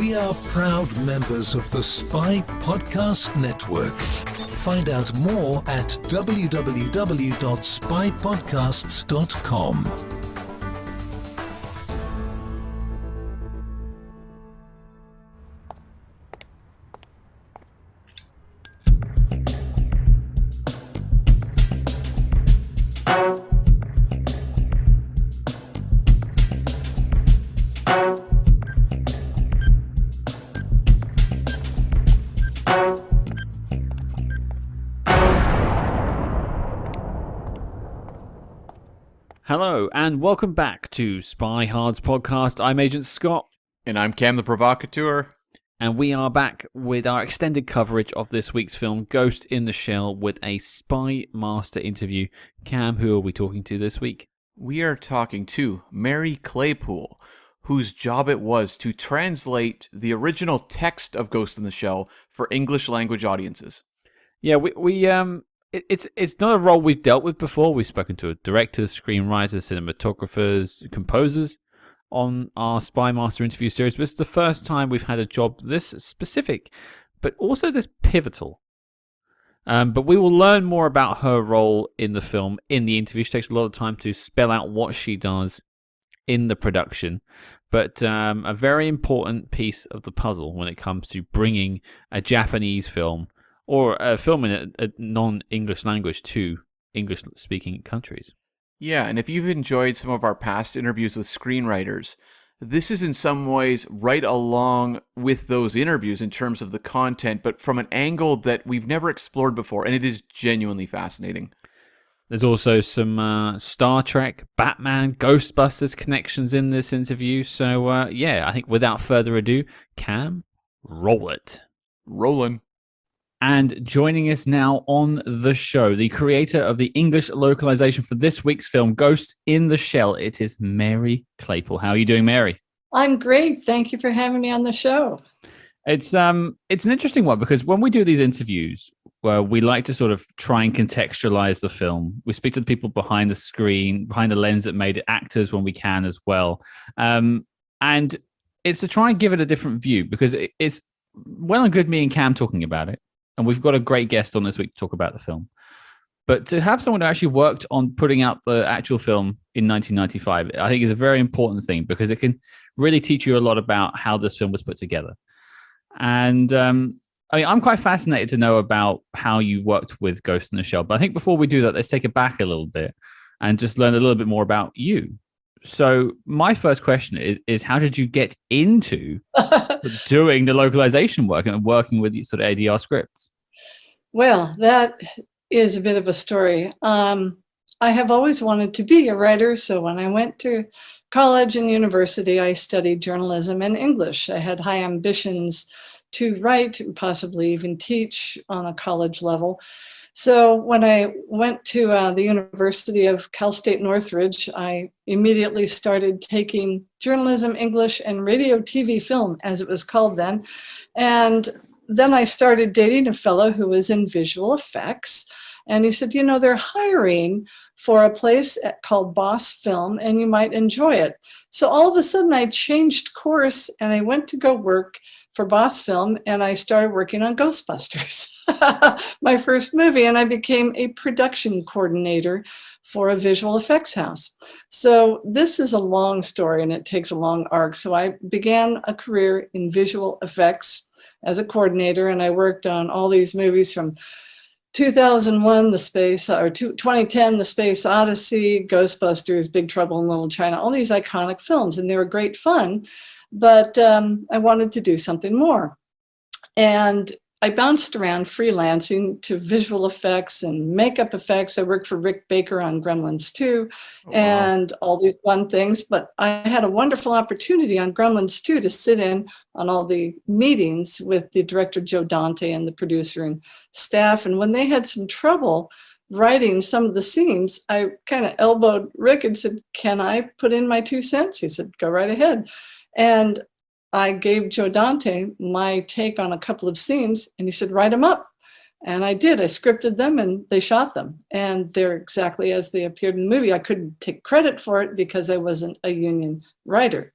We are proud members of the Spy Podcast Network. Find out more at www.spypodcasts.com. Hello, and welcome back to SpyHards podcast. I'm Agent Scott. And I'm Cam the Provocateur. And we are back with our extended coverage of this week's film, Ghost in the Shell, with a SpyMaster interview. Cam, who are we talking to this week? We are talking to Mary Claypool, whose job it was to translate the original text of Ghost in the Shell for English language audiences. Yeah, It's not a role we've dealt with before. We've spoken to directors, screenwriters, cinematographers, composers on our SpyMaster interview series, but it's the first time we've had a job this specific, but also this pivotal. But we will learn more about her role in the film in the interview. She takes a lot of time to spell out what she does in the production, but a very important piece of the puzzle when it comes to bringing a Japanese film or a film in a non-English language to English-speaking countries. Yeah, and if you've enjoyed some of our past interviews with screenwriters, this is in some ways right along with those interviews in terms of the content, but from an angle that we've never explored before, and it is genuinely fascinating. There's also some Star Trek, Batman, Ghostbusters connections in this interview. So, I think without further ado, Cam, roll it. Rollin'. And joining us now on the show, the creator of the English localization for this week's film, Ghost in the Shell, it is Mary Claypool. How are you doing, Mary? I'm great. Thank you for having me on the show. It's an interesting one because when we do these interviews, where we like to sort of try and contextualize the film, we speak to the people behind the screen, behind the lens that made it, actors when we can as well. And it's to try and give it a different view because it's well and good me and Cam talking about it. And we've got a great guest on this week to talk about the film. But to have someone who actually worked on putting out the actual film in 1995, I think is a very important thing because it can really teach you a lot about how this film was put together. And I'm quite fascinated to know about how you worked with Ghost in the Shell. But I think before we do that, let's take it back a little bit and just learn a little bit more about you. So my first question is how did you get into doing the localization work and working with sort of ADR scripts? Well, that is a bit of a story. I have always wanted to be a writer. So when I went to college and university, I studied journalism and English. I had high ambitions to write and possibly even teach on a college level. So when I went to the University of Cal State Northridge, I immediately started taking journalism, English, and radio, TV, film, as it was called then. And then I started dating a fellow who was in visual effects. And he said, they're hiring for a place called Boss Film, and you might enjoy it. So all of a sudden, I changed course, and I went to go work for Boss Film, and I started working on Ghostbusters, my first movie, and I became a production coordinator for a visual effects house. So this is a long story, and it takes a long arc. So I began a career in visual effects as a coordinator, and I worked on all these movies from 2001, 2010, The Space Odyssey, Ghostbusters, Big Trouble in Little China, all these iconic films, and they were great fun. But I wanted to do something more. And I bounced around freelancing to visual effects and makeup effects. I worked for Rick Baker on Gremlins 2 and all these fun things. But I had a wonderful opportunity on Gremlins 2 to sit in on all the meetings with the director, Joe Dante, and the producer and staff. And when they had some trouble writing some of the scenes, I kind of elbowed Rick and said, "Can I put in my 2 cents?" He said, "Go right ahead." And I gave Joe Dante my take on a couple of scenes, and he said, "Write them up." And I did. I scripted them, and they shot them. And they're exactly as they appeared in the movie. I couldn't take credit for it because I wasn't a union writer.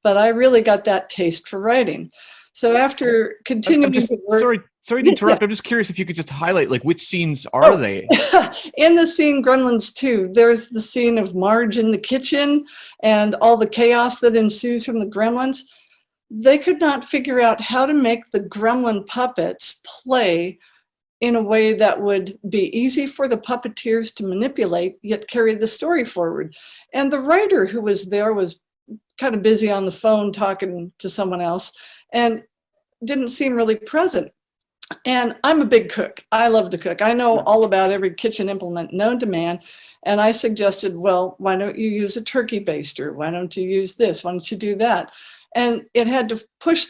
But I really got that taste for writing. So after I'm continuing just to work, sorry to interrupt. I'm just curious if you could just highlight like which scenes are they? in the scene Gremlins 2, there's the scene of Marge in the kitchen and all the chaos that ensues from the Gremlins. They could not figure out how to make the Gremlin puppets play in a way that would be easy for the puppeteers to manipulate, yet carry the story forward. And the writer who was there was kind of busy on the phone talking to someone else and didn't seem really present. And I'm a big cook. I love to cook. I know all about every kitchen implement known to man. And I suggested, well, why don't you use a turkey baster? Why don't you use this? Why don't you do that? And it had to push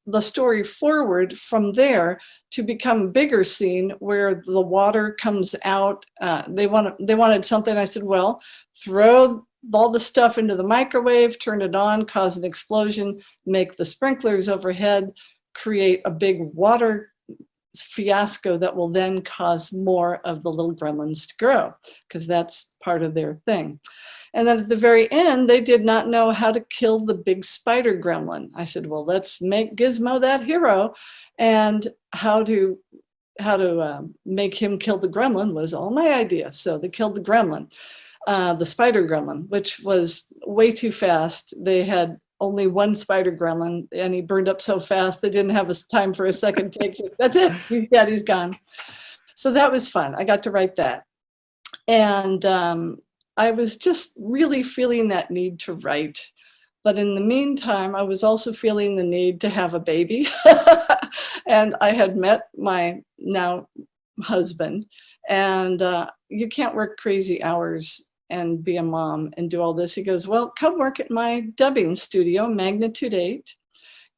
the story forward from there to become a bigger scene where the water comes out. They wanted something. I said, well, throw all the stuff into the microwave, turn it on, cause an explosion, make the sprinklers overhead, create a big water fiasco that will then cause more of the little gremlins to grow, because that's part of their thing. And then at the very end, they did not know how to kill the big spider gremlin. I said, well, let's make Gizmo that hero. And how to make him kill the gremlin was all my idea. So they killed the gremlin, the spider gremlin, which was way too fast. They had only one spider gremlin and he burned up so fast they didn't have time for a second take. That's it. He's gone. So that was fun. I got to write that. And I was just really feeling that need to write. But in the meantime, I was also feeling the need to have a baby. And I had met my now husband. And you can't work crazy hours and be a mom and do all this. He goes, well, come work at my dubbing studio, Magnitude 8.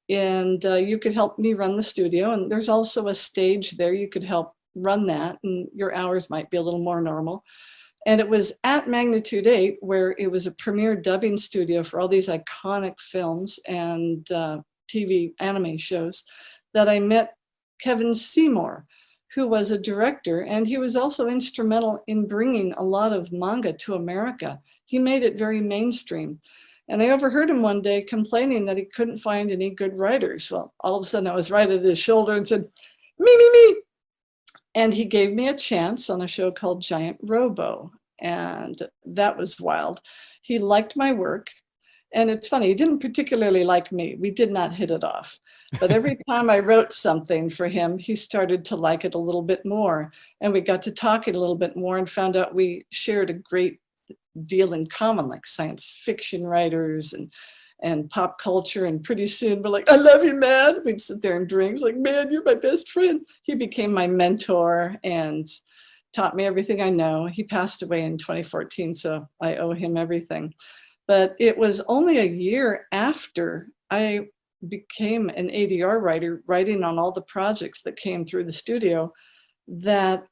And you could help me run the studio. And there's also a stage there. You could help run that. And your hours might be a little more normal. And it was at Magnitude 8 where it was a premier dubbing studio for all these iconic films and TV anime shows that I met Kevin Seymour, who was a director, and he was also instrumental in bringing a lot of manga to America. He made it very mainstream. And I overheard him one day complaining that he couldn't find any good writers. Well, all of a sudden I was right at his shoulder and said, me. And he gave me a chance on a show called Giant Robo. And that was wild. He liked my work. And it's funny, he didn't particularly like me. We did not hit it off. But every time I wrote something for him, he started to like it a little bit more. And we got to talking a little bit more and found out we shared a great deal in common, like science fiction writers and pop culture. And pretty soon we're like, I love you, man. We'd sit there and drink, like, man, you're my best friend. He became my mentor and taught me everything I know. He passed away in 2014, so I owe him everything. But it was only a year after I became an ADR writer, writing on all the projects that came through the studio, that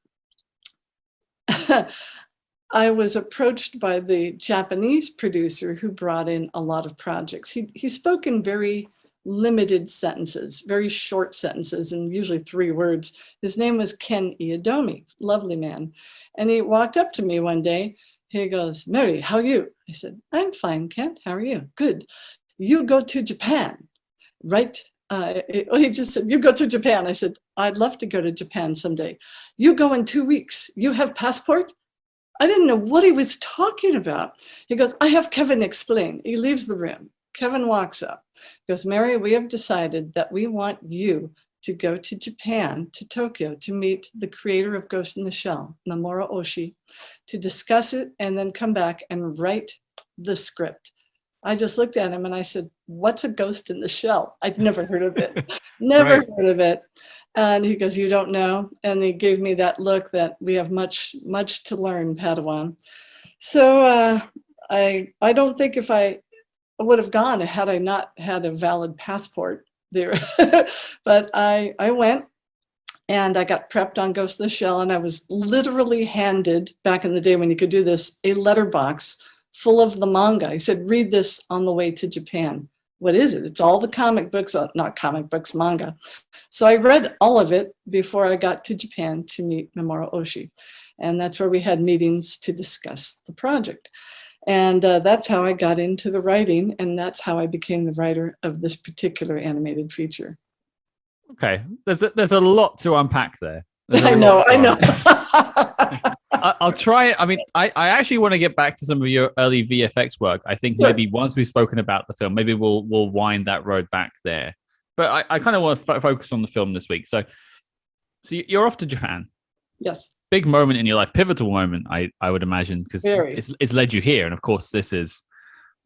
I was approached by the Japanese producer who brought in a lot of projects. He spoke in very limited sentences, very short sentences, and usually 3 words. His name was Ken Iodomi, lovely man. And he walked up to me one day. He goes, Mary, how are you? I said, I'm fine, Ken. How are you? Good. You go to Japan, right? He just said, you go to Japan. I said, I'd love to go to Japan someday. You go in 2 weeks. You have passport? I didn't know what he was talking about. He goes, I have Kevin explain. He leaves the room. Kevin walks up. He goes, Mary, we have decided that we want you to go to Japan, to Tokyo, to meet the creator of Ghost in the Shell, Mamoru Oshii, to discuss it and then come back and write the script. I just looked at him and I said, what's a ghost in the shell? I'd never heard of it. Never heard of it. And he goes, you don't know? And he gave me that look that we have much to learn, Padawan. So I don't think if I would have gone had I not had a valid passport there. But I went and I got prepped on Ghost in the Shell, and I was literally handed, back in the day when you could do this, a letterbox full of the manga. He said, read this on the way to Japan. What is it? It's all the comic books, not comic books, manga. So I read all of it before I got to Japan to meet Mamoru Oshii. And that's where we had meetings to discuss the project. And that's how I got into the writing, and that's how I became the writer of this particular animated feature. Okay, there's a lot to unpack there. I know. I'll try. I mean, I actually want to get back to some of your early VFX work. I think maybe once we've spoken about the film, maybe we'll wind that road back there. But I kind of want to focus on the film this week. So you're off to Japan. Yes. Big moment in your life, pivotal moment, I would imagine, because it's led you here, and of course this is,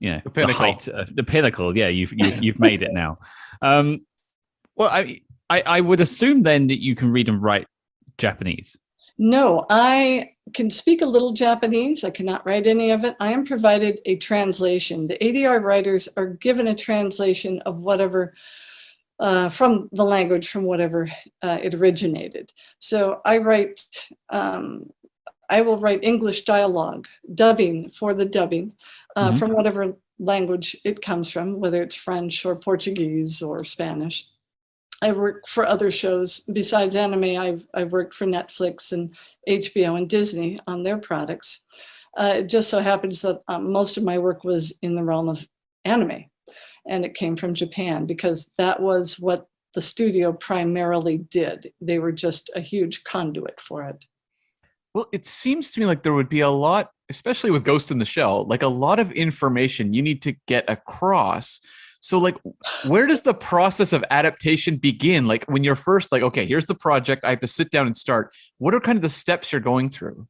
the pinnacle. The pinnacle. Yeah, you've made it now. Well, I would assume then that you can read and write Japanese. No, I can speak a little Japanese. I cannot write any of it. I am provided a translation. The ADR writers are given a translation of whatever from the language, from whatever it originated. So I will write English dialogue, dubbing for the dubbing from whatever language it comes from, whether it's French or Portuguese or Spanish. I work for other shows besides anime. I've worked for Netflix and HBO and Disney on their products. It just so happens that most of my work was in the realm of anime, and it came from Japan because that was what the studio primarily did. They were just a huge conduit for it. Well, it seems to me like there would be a lot, especially with Ghost in the Shell, like a lot of information you need to get across. So like, where does the process of adaptation begin? Like when you're first like, okay, here's the project, I have to sit down and start. What are kind of the steps you're going through?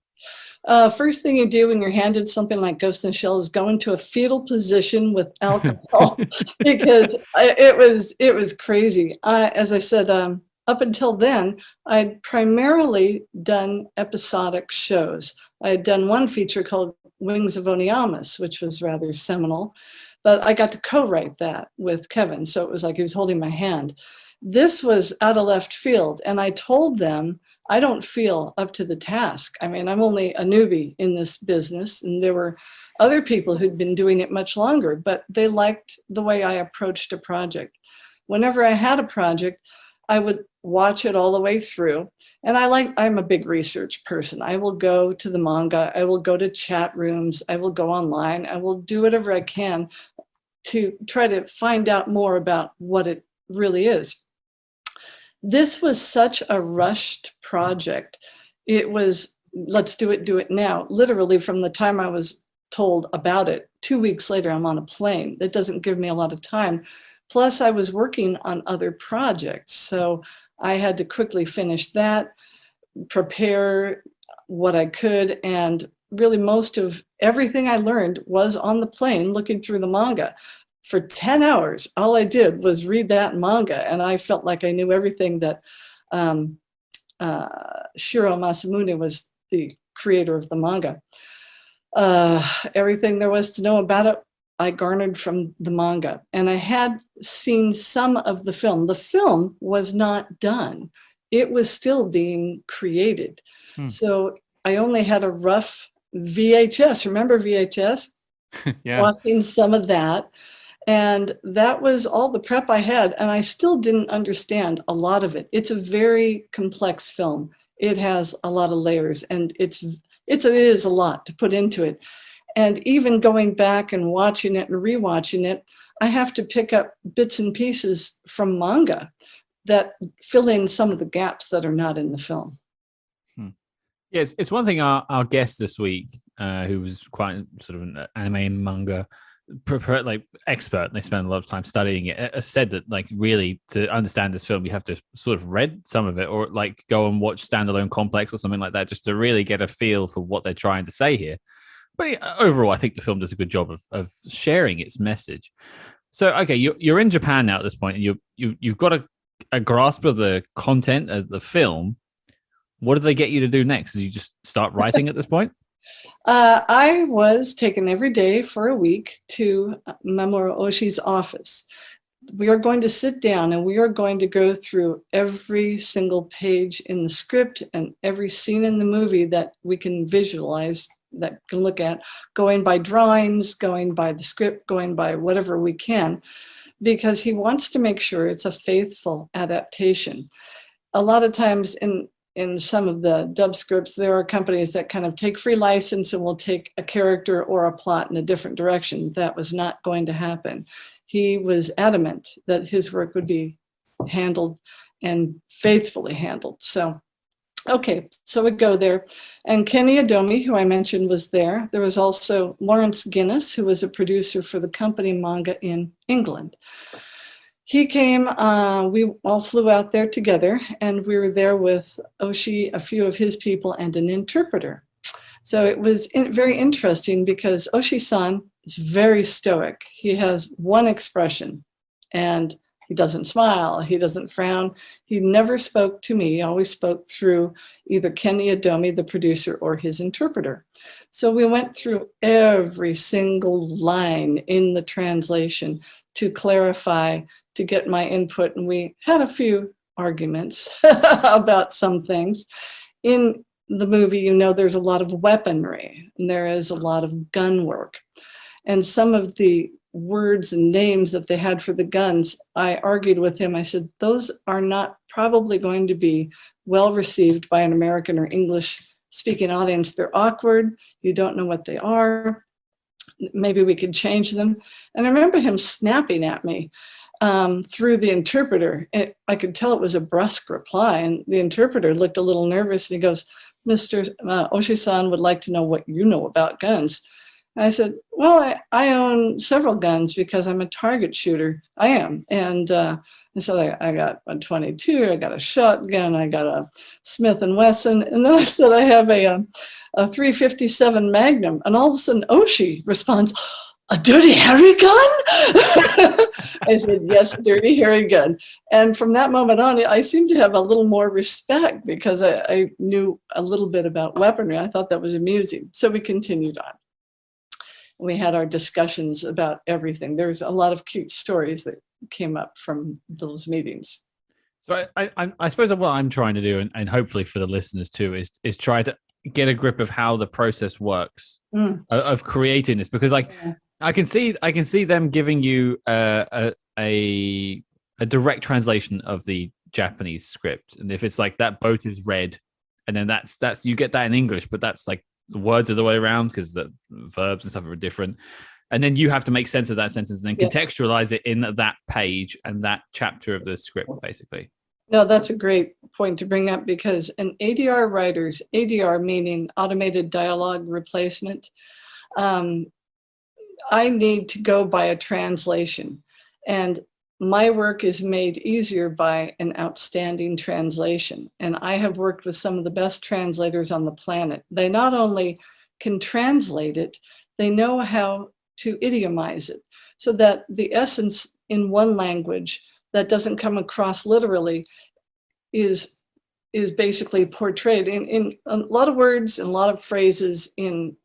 First thing you do when you're handed something like Ghost in the Shell is go into a fetal position with alcohol because it was crazy. As I said, up until then, I'd primarily done episodic shows. I had done one feature called Wings of Oniyamas, which was rather seminal. But I got to co-write that with Kevin. So it was like he was holding my hand. This was out of left field. And I told them, I don't feel up to the task. I mean, I'm only a newbie in this business. And there were other people who'd been doing it much longer, but they liked the way I approached a project. Whenever I had a project, I would watch it all the way through. And I'm a big research person. I will go to the manga. I will go to chat rooms. I will go online. I will do whatever I can to try to find out more about what it really is. This was such a rushed project. It was, let's do it now. Literally from the time I was told about it, 2 weeks later, I'm on a plane. That doesn't give me a lot of time. Plus I was working on other projects. So I had to quickly finish that, prepare what I could. And really most of everything I learned was on the plane looking through the manga. For 10 hours, all I did was read that manga. And I felt like I knew everything that Shiro Masamune was the creator of the manga. Everything there was to know about it, I garnered from the manga, and I had seen some of the film. The film was not done. It was still being created. So I only had a rough VHS. Remember VHS? Yeah. Watching some of that. And that was all the prep I had. And I still didn't understand a lot of it. It's a very complex film. It has a lot of layers, and it is a lot to put into it. And even going back and watching it and rewatching it, I have to pick up bits and pieces from manga that fill in some of the gaps that are not in the film. Yeah, it's one thing our guest this week, who was quite sort of an anime and manga expert, and they spent a lot of time studying it, said that like really to understand this film, you have to sort of read some of it or like go and watch Standalone Complex or something like that just to really get a feel for what they're trying to say here. But overall, I think the film does a good job of sharing its message. So, okay, you're in Japan now at this point, and you've got a grasp of the content of the film. What do they get you to do next? Did you just start writing at this point? I was taken every day for a week to Mamoru Oshii's office. We are going to sit down and we are going to go through every single page in the script and every scene in the movie that we can visualize, that can look at, going by drawings, going by the script, going by whatever we can, because he wants to make sure it's a faithful adaptation. A lot of times in some of the dub scripts, there are companies that kind of take free license and will take a character or a plot in a different direction. That was not going to happen. He was adamant that his work would be handled and faithfully handled. So, okay, so we go there. And Kenny Adomi, who I mentioned, was there. There was also Lawrence Guinness, who was a producer for the company manga in England. He came, we all flew out there together, and we were there with Oshii, a few of his people, and an interpreter. So it was very interesting because Oshii-san is very stoic. He has one expression, and he doesn't smile, he doesn't frown. He never spoke to me. He always spoke through either Kenny Adomi, the producer, or his interpreter. So we went through every single line in the translation to clarify, to get my input. And we had a few arguments about some things. In the movie, you know, there's a lot of weaponry and there is a lot of gun work. And some of the words and names that they had for the guns, I argued with him. I said, those are not probably going to be well received by an American or English speaking audience. They're awkward. You don't know what they are. Maybe we could change them. And I remember him snapping at me through the interpreter. I could tell it was a brusque reply. And the interpreter looked a little nervous and he goes, Mr. Oshii-san would like to know what you know about guns. I said, well, I own several guns because I'm a target shooter. I am. And I said, I got a 22, I got a shotgun, I got a Smith & Wesson. And then I said, I have a 357 Magnum. And all of a sudden, Oshii responds, a dirty hairy gun? I said, yes, dirty hairy gun. And from that moment on, I seemed to have a little more respect because I knew a little bit about weaponry. I thought that was amusing. So we continued on. We had our discussions about everything. There's a lot of cute stories that came up from those meetings. So I suppose what I'm trying to do, and hopefully for the listeners too, is try to get a grip of how the process works of creating this, because I can see them giving you a direct translation of the Japanese script, and if it's like that boat is red, and then that's you get that in English, but that's like the words are the way around because the verbs and stuff are different. And then you have to make sense of that sentence and then contextualize it in that page and that chapter of the script, basically. No, that's a great point to bring up because an ADR writer's, ADR meaning automated dialogue replacement, I need to go by a translation. And my work is made easier by an outstanding translation. And I have worked with some of the best translators on the planet. They not only can translate it, they know how to idiomize it so that the essence in one language that doesn't come across literally is basically portrayed in a lot of words and a lot of phrases in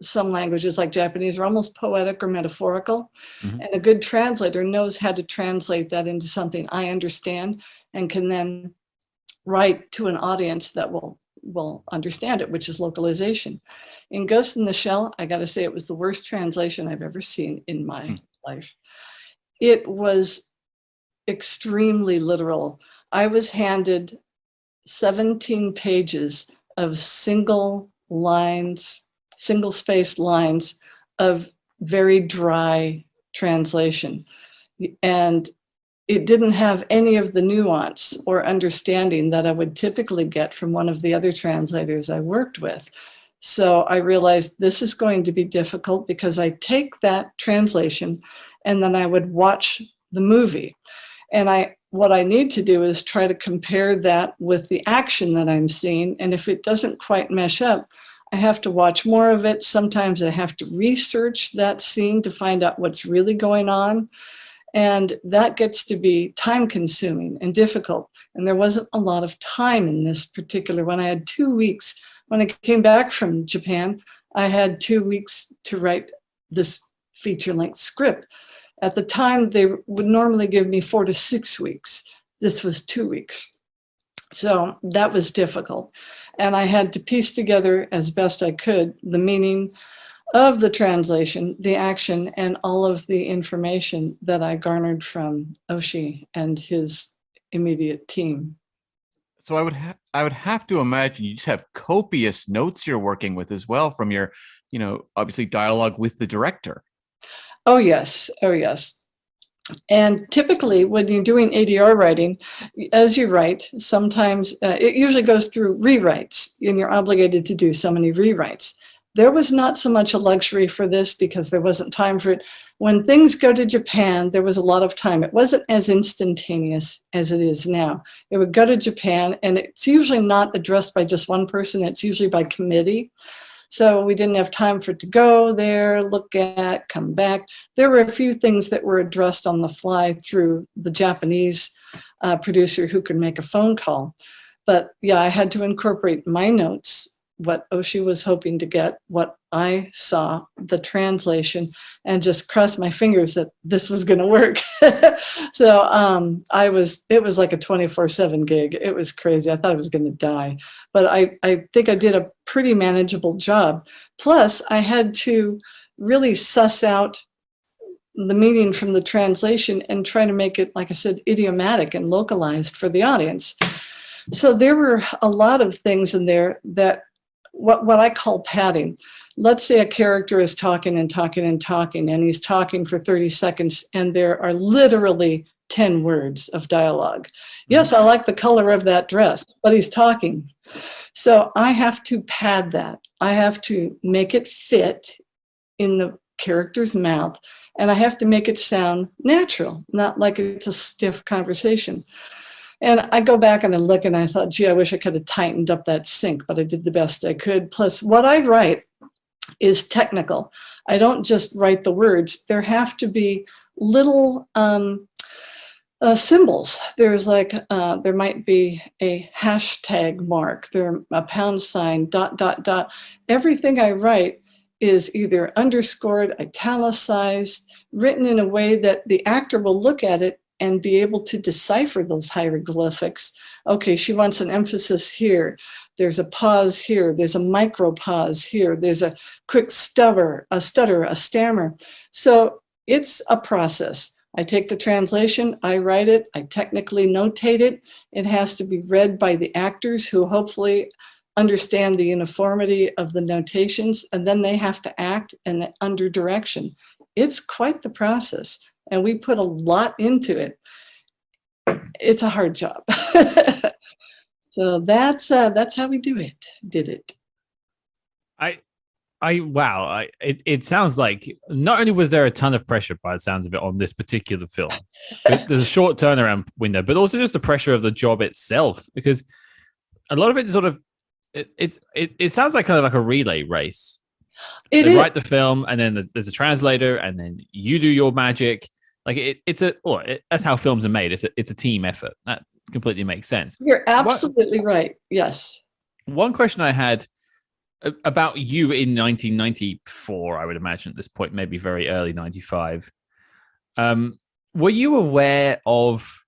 some languages like Japanese are almost poetic or metaphorical. Mm-hmm. And a good translator knows how to translate that into something I understand and can then write to an audience that will understand it, which is localization. In Ghost in the Shell, I got to say it was the worst translation I've ever seen in my life. It was extremely literal. I was handed 17 pages of single-spaced lines of very dry translation. And it didn't have any of the nuance or understanding that I would typically get from one of the other translators I worked with. So I realized this is going to be difficult because I take that translation and then I would watch the movie. And what I need to do is try to compare that with the action that I'm seeing. And if it doesn't quite mesh up, I have to watch more of it. Sometimes I have to research that scene to find out what's really going on. And that gets to be time consuming and difficult. And there wasn't a lot of time in this particular one. I had 2 weeks. When I came back from Japan, I had 2 weeks to write this feature-length script. At the time, they would normally give me 4 to 6 weeks. This was 2 weeks. So that was difficult. And I had to piece together as best I could the meaning of the translation, the action, and all of the information that I garnered from Oshii and his immediate team. So I would have to imagine you just have copious notes you're working with as well from your, obviously dialogue with the director. Oh yes. And typically, when you're doing ADR writing, as you write, sometimes it usually goes through rewrites, and you're obligated to do so many rewrites. There was not so much a luxury for this because there wasn't time for it. When things go to Japan, there was a lot of time. It wasn't as instantaneous as it is now. It would go to Japan, and it's usually not addressed by just one person. It's usually by committee. So we didn't have time for it to go there, look at, come back. There were a few things that were addressed on the fly through the Japanese producer who could make a phone call. But yeah, I had to incorporate my notes, what Oshii was hoping to get, what I saw, the translation, and just cross my fingers that this was going to work. So it was like a 24/7 gig. It was crazy. I thought I was going to die, but I think I did a pretty manageable job. Plus, I had to really suss out the meaning from the translation and try to make it, like I said, idiomatic and localized for the audience. So there were a lot of things in there that what I call padding. Let's say a character is talking and talking and talking, and he's talking for 30 seconds, and there are literally 10 words of dialogue. Yes, I like the color of that dress, but he's talking. So I have to pad that. I have to make it fit in the character's mouth, and I have to make it sound natural, not like it's a stiff conversation. And I go back and I look and I thought, gee, I wish I could have tightened up that sync, but I did the best I could. Plus, what I write is technical. I don't just write the words. There have to be little symbols. There's like, there might be a hashtag mark, there a pound sign, ... Everything I write is either underscored, italicized, written in a way that the actor will look at it and be able to decipher those hieroglyphics. Okay, she wants an emphasis here. There's a pause here. There's a micro pause here. There's a quick stutter, a stammer. So it's a process. I take the translation, I write it, I technically notate it. It has to be read by the actors who hopefully understand the uniformity of the notations, and then they have to act and under direction. It's quite the process. And we put a lot into it. It's a hard job. So that's how we did it. Wow. It sounds like not only was there a ton of pressure by the sounds of it on this particular film, there's a short turnaround window, but also just the pressure of the job itself, because a lot of it sort of, it sounds like kind of like a relay race. They write the film, and then there's a translator, and then you do your magic. Like that's how films are made. It's a team effort. That completely makes sense. You're absolutely right. Yes. One question I had about you in 1994, I would imagine at this point, maybe very early 95. Were you aware of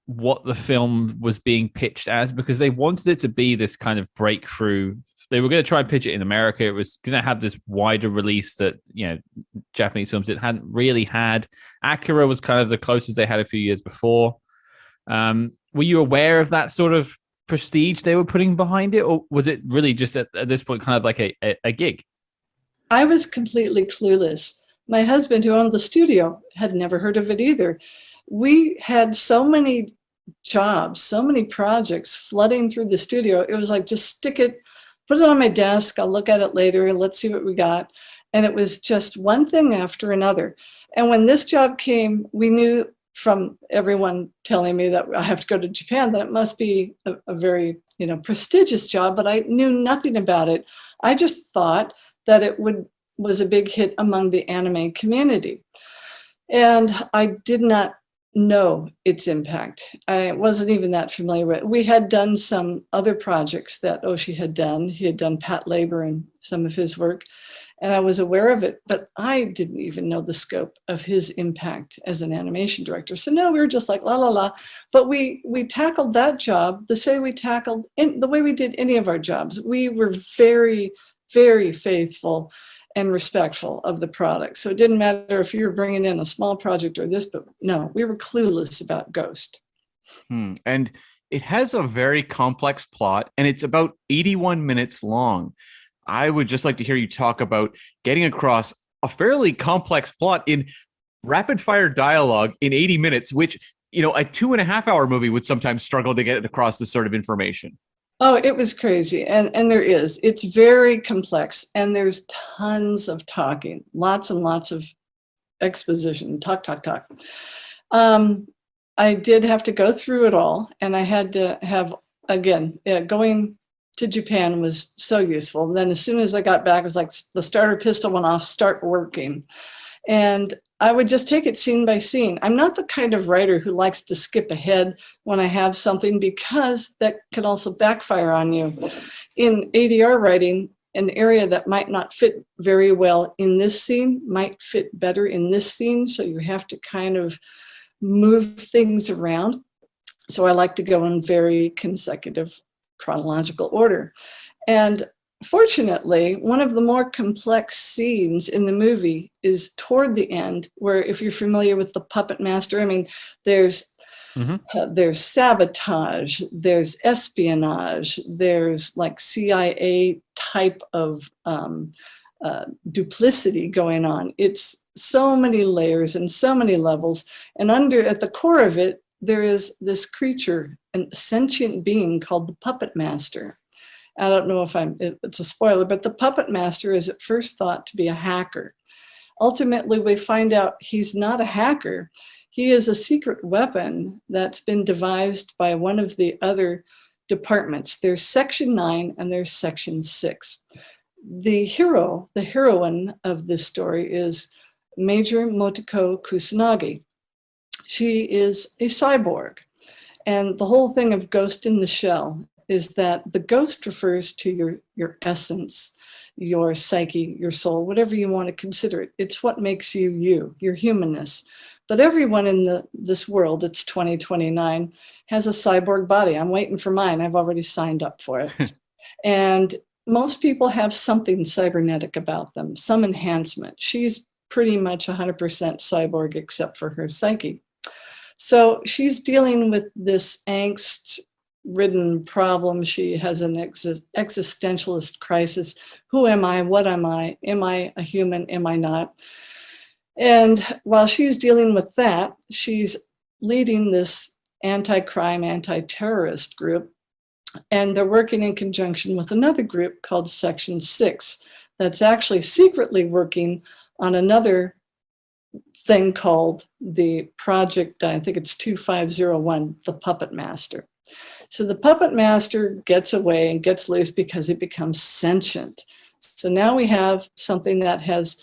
what the film was being pitched as? Because they wanted it to be this kind of breakthrough. They were going to try and pitch it in America. It was going to have this wider release that, Japanese films it hadn't really had. Akira was kind of the closest they had a few years before. Were you aware of that sort of prestige they were putting behind it, or was it really just at this point kind of like a gig? I was completely clueless. My husband, who owned the studio, had never heard of it either. We had so many jobs, so many projects flooding through the studio. It was like, just stick it, put it on my desk. I'll look at it later. Let's see what we got. And it was just one thing after another. And when this job came, we knew from everyone telling me that I have to go to Japan, that it must be a very, prestigious job, but I knew nothing about it. I just thought that it was a big hit among the anime community. And I did not know its impact. I wasn't even that familiar with it. We had done some other projects that Oshii had done. He had done Pat Labor and some of his work, and I was aware of it, but I didn't even know the scope of his impact as an animation director. So no, we were just like, la, la, la. But we tackled that job the way we did any of our jobs. We were very, very faithful and respectful of the product. So it didn't matter if you were bringing in a small project or this, but no, we were clueless about Ghost. And it has a very complex plot, and it's about 81 minutes long. I would just like to hear you talk about getting across a fairly complex plot in rapid fire dialogue in 80 minutes, which, a 2.5-hour movie would sometimes struggle to get across this sort of information. Oh, it was crazy. And it's very complex, and there's tons of talking, lots and lots of exposition, talk. I did have to go through it all, and I had to have, again, going to Japan was so useful. And then as soon as I got back, it was like the starter pistol went off, start working. And I would just take it scene by scene. I'm not the kind of writer who likes to skip ahead when I have something, because that can also backfire on you. In ADR writing, an area that might not fit very well in this scene might fit better in this scene. So you have to kind of move things around. So I like to go in very consecutive chronological order. And fortunately, one of the more complex scenes in the movie is toward the end, where, if you're familiar with the Puppet Master, I mean, there's sabotage, there's espionage, there's like CIA type of duplicity going on. It's so many layers and so many levels. And at the core of it, there is this creature, a sentient being called the Puppet Master. I don't know if it's a spoiler, but the Puppet Master is at first thought to be a hacker. Ultimately, we find out he's not a hacker. He is a secret weapon that's been devised by one of the other departments. There's Section 9 and there's Section 6. The heroine of this story is Major Motoko Kusanagi. She is a cyborg. And the whole thing of Ghost in the Shell is that the ghost refers to your essence, your psyche, your soul, whatever you want to consider it. It's what makes you, your humanness. But everyone in this world, it's 2029, has a cyborg body. I'm waiting for mine. I've already signed up for it. And most people have something cybernetic about them, some enhancement. She's pretty much 100% cyborg except for her psyche. So she's dealing with this angst-ridden problem. She has an existentialist crisis. Who am I? What am I? Am I a human? Am I not? And while she's dealing with that, she's leading this anti-crime, anti-terrorist group. And they're working in conjunction with another group called Section 6 that's actually secretly working on another thing called the project, I think it's 2501, the Puppet Master. So the Puppet Master gets away and gets loose because it becomes sentient. So now we have something that has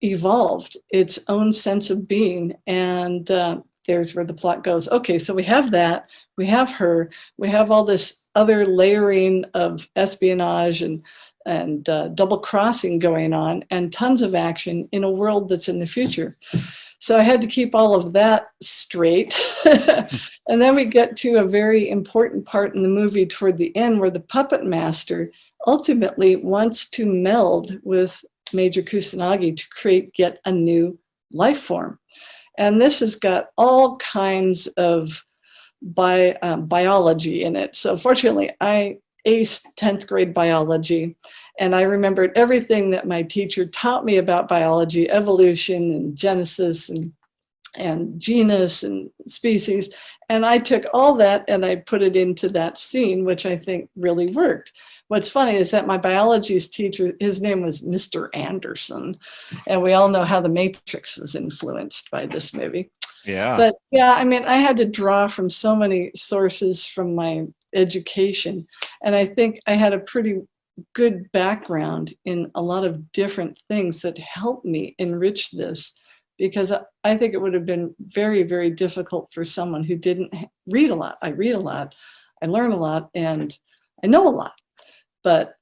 evolved its own sense of being, and there's where the plot goes. Okay, so we have that, we have her, we have all this other layering of espionage and double crossing going on, and tons of action in a world that's in the future. So I had to keep all of that straight. And then we get to a very important part in the movie toward the end, where the Puppet Master ultimately wants to meld with Major Kusanagi to create yet a new life form. And this has got all kinds of biology in it. So fortunately, I aced 10th grade biology, and I remembered everything that my teacher taught me about biology, evolution and genesis and genus and species. And I took all that and I put it into that scene, which I think really worked. What's funny is that my biology's teacher, his name was Mr. Anderson, and we all know how The Matrix was influenced by this movie. Yeah. But yeah, I mean, I had to draw from so many sources from my education, and I think I had a pretty good background in a lot of different things that helped me enrich this, because I think it would have been very, very difficult for someone who didn't read a lot. I read a lot, I learn a lot, and I know a lot. But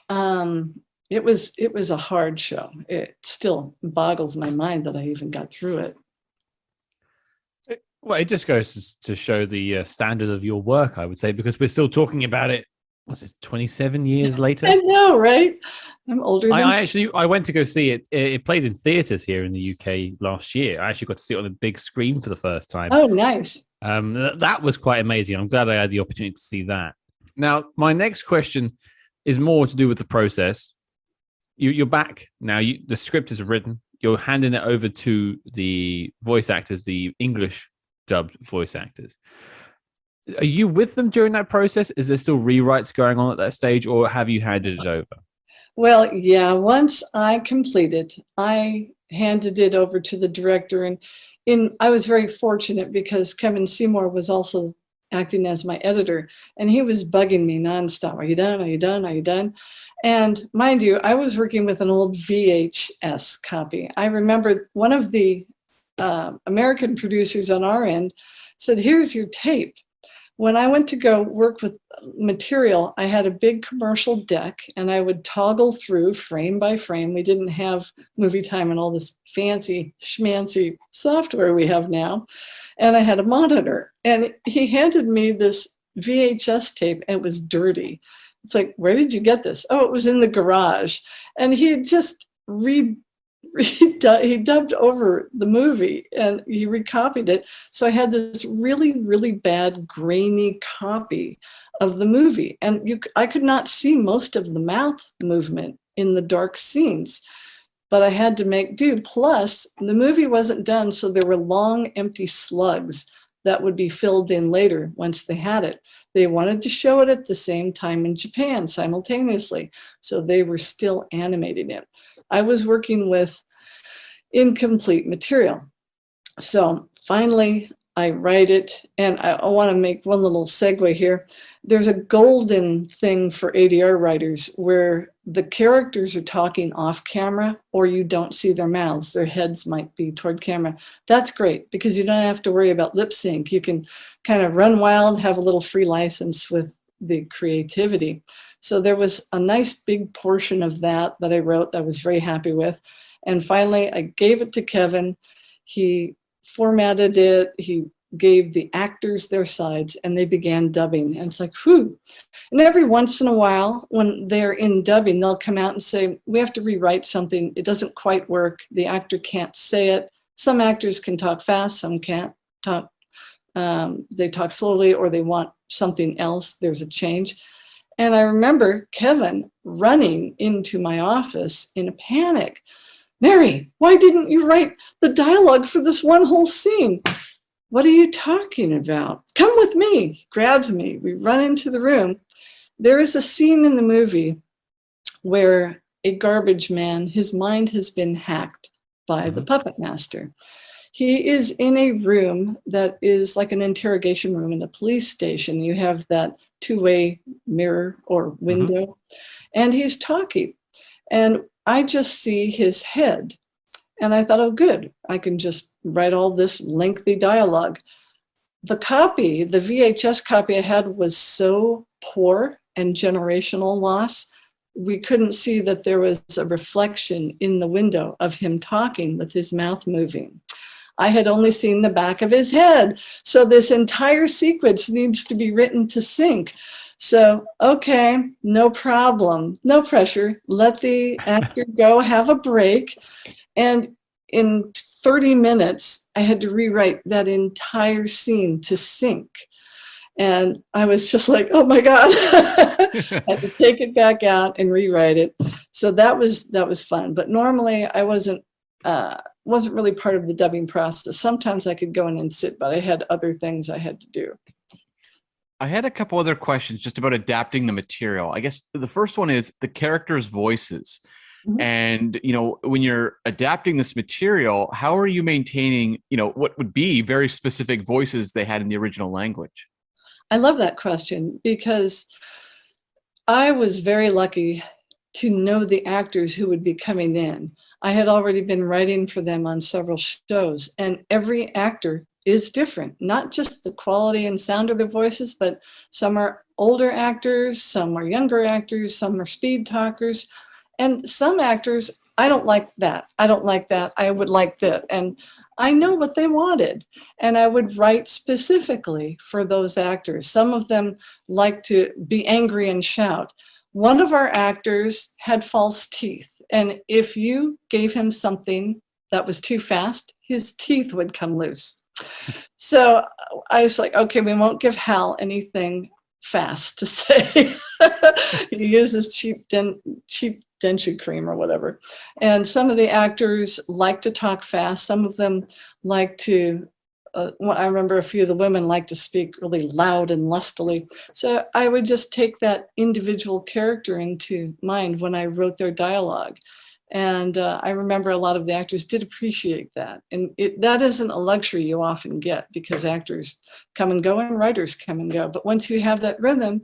it was a hard show. It still boggles my mind that I even got through it. Well, it just goes to show the standard of your work, I would say, because we're still talking about it. Was it 27 years later? I know, right? I'm older than I went to go see it. It played in theaters here in the UK last year. I actually got to see it on a big screen for the first time. Oh, nice. That was quite amazing. I'm glad I had the opportunity to see that. Now, my next question is more to do with the process. You're back now. The script is written. you're handing it over to the voice actors, the English dubbed voice actors. Are you with them during that process? Is there still rewrites going on at that stage, or have you handed it over? Well, yeah, once I completed, I handed it over to the director, and I was very fortunate because Kevin Seymour was also acting as my editor, and he was bugging me nonstop. Are you done? Are you done? Are you done? And mind you, I was working with an old VHS copy. I remember one of the American producers on our end said, "Here's your tape." When I went to go work with material, I had a big commercial deck, and I would toggle through frame by frame. We didn't have Movie Time and all this fancy schmancy software we have now. And I had a monitor, and he handed me this VHS tape, and it was dirty. It's like, where did you get this? Oh, it was in the garage. And he had just he dubbed over the movie, and he recopied it. So I had this really, really bad grainy copy of the movie. And I could not see most of the mouth movement in the dark scenes, but I had to make do. Plus, the movie wasn't done, so there were long, empty slugs that would be filled in later once they had it. They wanted to show it at the same time in Japan simultaneously, so they were still animating it. I was working with incomplete material. So finally, I write it, and I want to make one little segue here. There's a golden thing for ADR writers where the characters are talking off camera, or you don't see their mouths. Their heads might be toward camera. That's great because you don't have to worry about lip sync. You can kind of run wild, have a little free license with the creativity. So there was a nice big portion of that I wrote that I was very happy with. And finally, I gave it to Kevin. He formatted it. He gave the actors their sides, and they began dubbing. And it's like, whew. And every once in a while, when they're in dubbing, they'll come out and say, we have to rewrite something. It doesn't quite work. The actor can't say it. Some actors can talk fast, some can't talk. They talk slowly, or they want something else. There's a change. And I remember Kevin running into my office in a panic. Mary, why didn't you write the dialogue for this one whole scene? What are you talking about? Come with me. He grabs me. We run into the room. There is a scene in the movie where a garbage man, his mind has been hacked by the puppet master. He is in a room that is like an interrogation room in a police station. You have that two-way mirror or window, and he's talking. And I just see his head. And I thought, oh, good, I can just write all this lengthy dialogue. The copy, the VHS copy I had was so poor and generational loss, we couldn't see that there was a reflection in the window of him talking with his mouth moving. I had only seen the back of his head. So this entire sequence needs to be written to sync. So, okay, no problem, no pressure. Let the actor go, have a break. And in 30 minutes, I had to rewrite that entire scene to sync. And I was just like, oh my God, I had to take it back out and rewrite it. So that was fun. But normally I wasn't really part of the dubbing process. Sometimes I could go in and sit, but I had other things I had to do. I had a couple other questions just about adapting the material. I guess the first one is the characters' voices. And, when you're adapting this material, how are you maintaining, what would be very specific voices they had in the original language? I love that question because I was very lucky to know the actors who would be coming in. I had already been writing for them on several shows, and every actor is different, not just the quality and sound of their voices, but some are older actors, some are younger actors, some are speed talkers. And some actors, I don't like that. I don't like that. I would like that. And I know what they wanted. And I would write specifically for those actors. Some of them like to be angry and shout. One of our actors had false teeth. And if you gave him something that was too fast, his teeth would come loose. So I was like, okay, we won't give Hal anything fast to say. He uses cheap denture cream or whatever. And some of the actors like to talk fast. Some of them like to, I remember a few of the women like to speak really loud and lustily. So I would just take that individual character into mind when I wrote their dialogue. And I remember a lot of the actors did appreciate that. And that isn't a luxury you often get, because actors come and go and writers come and go. But once you have that rhythm,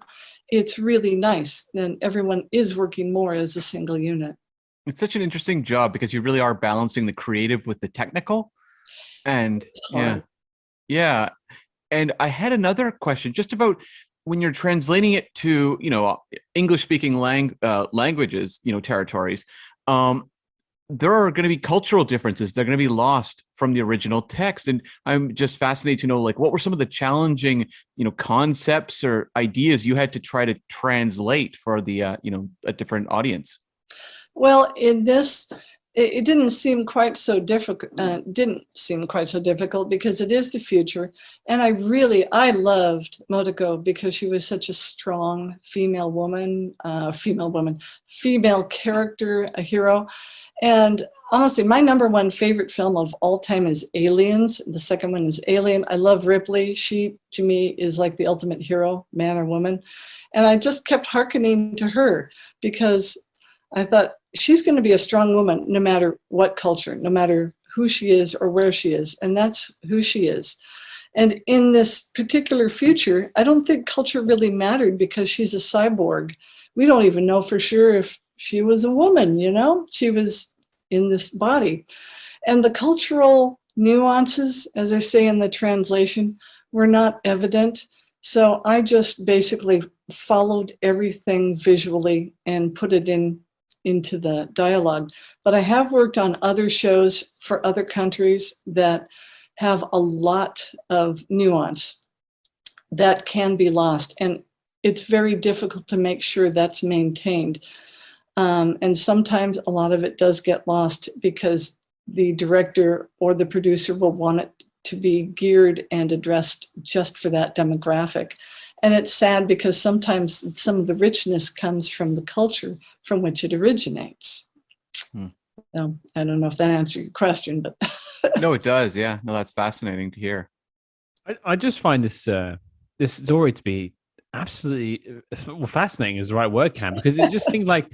it's really nice. Then everyone is working more as a single unit. It's such an interesting job because you really are balancing the creative with the technical. And yeah. And I had another question just about when you're translating it to, English speaking languages, territories. There are going to be cultural differences. They're going to be lost from the original text. And I'm just fascinated to know, like, what were some of the challenging, concepts or ideas you had to try to translate for the, a different audience? Well, in this, it didn't seem quite so difficult. Because it is the future. And I loved Motoko because she was such a strong female character, a hero. And honestly, my number one favorite film of all time is Aliens. The second one is Alien. I love Ripley. She, to me, is like the ultimate hero, man or woman. And I just kept hearkening to her because I thought she's going to be a strong woman no matter what culture, no matter who she is or where she is. And that's who she is. And in this particular future, I don't think culture really mattered because she's a cyborg. We don't even know for sure if she was a woman, she was in this body. And the cultural nuances, as I say in the translation, were not evident. So I just basically followed everything visually and put it into the dialogue. But I have worked on other shows for other countries that have a lot of nuance that can be lost. And it's very difficult to make sure that's maintained. And sometimes a lot of it does get lost because the director or the producer will want it to be geared and addressed just for that demographic. And it's sad because sometimes some of the richness comes from the culture from which it originates. So I don't know if that answered your question, but no, it does. Yeah, no, that's fascinating to hear. I just find this story to be absolutely fascinating is the right word, Cam, because it just seemed like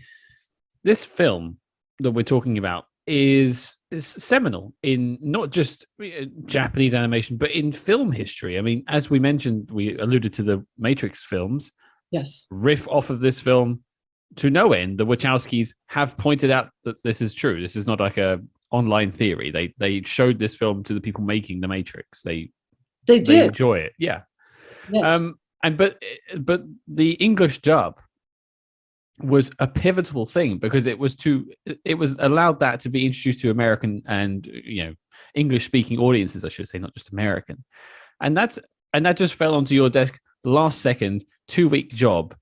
this film that we're talking about is seminal in not just Japanese animation, but in film history. I mean, as we mentioned, we alluded to the Matrix films. Yes. Riff off of this film to no end. The Wachowskis have pointed out that this is true. This is not like a online theory. They showed this film to the people making the Matrix. They did enjoy it. Yeah. Yes. But the English dub was a pivotal thing because it was allowed that to be introduced to American and English speaking audiences, I should say, not just American, and that just fell onto your desk the last second, 2-week job,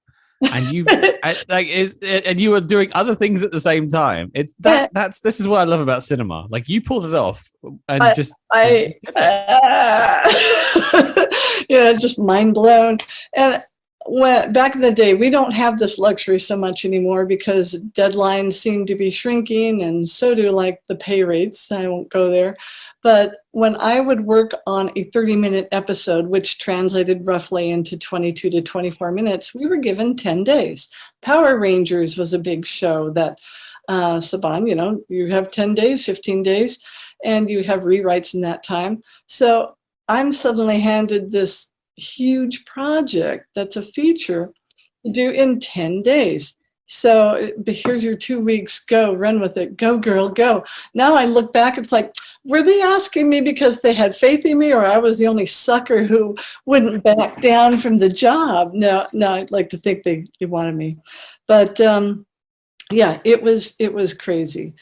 and you and you were doing other things at the same time. This is what I love about cinema. Like, you pulled it off, and just mind blown. And back in the day, we don't have this luxury so much anymore because deadlines seem to be shrinking, and so do like the pay rates. I won't go there. But when I would work on a 30-minute episode, which translated roughly into 22 to 24 minutes, we were given 10 days. Power Rangers was a big show that, Saban, you have 10 days, 15 days, and you have rewrites in that time. So I'm suddenly handed this huge project that's a feature to do in 10 days. So here's your 2 weeks, go, run with it, go girl, go. Now I look back, it's like, were they asking me because they had faith in me, or I was the only sucker who wouldn't back down from the job? No, I'd like to think they wanted me. But it was crazy.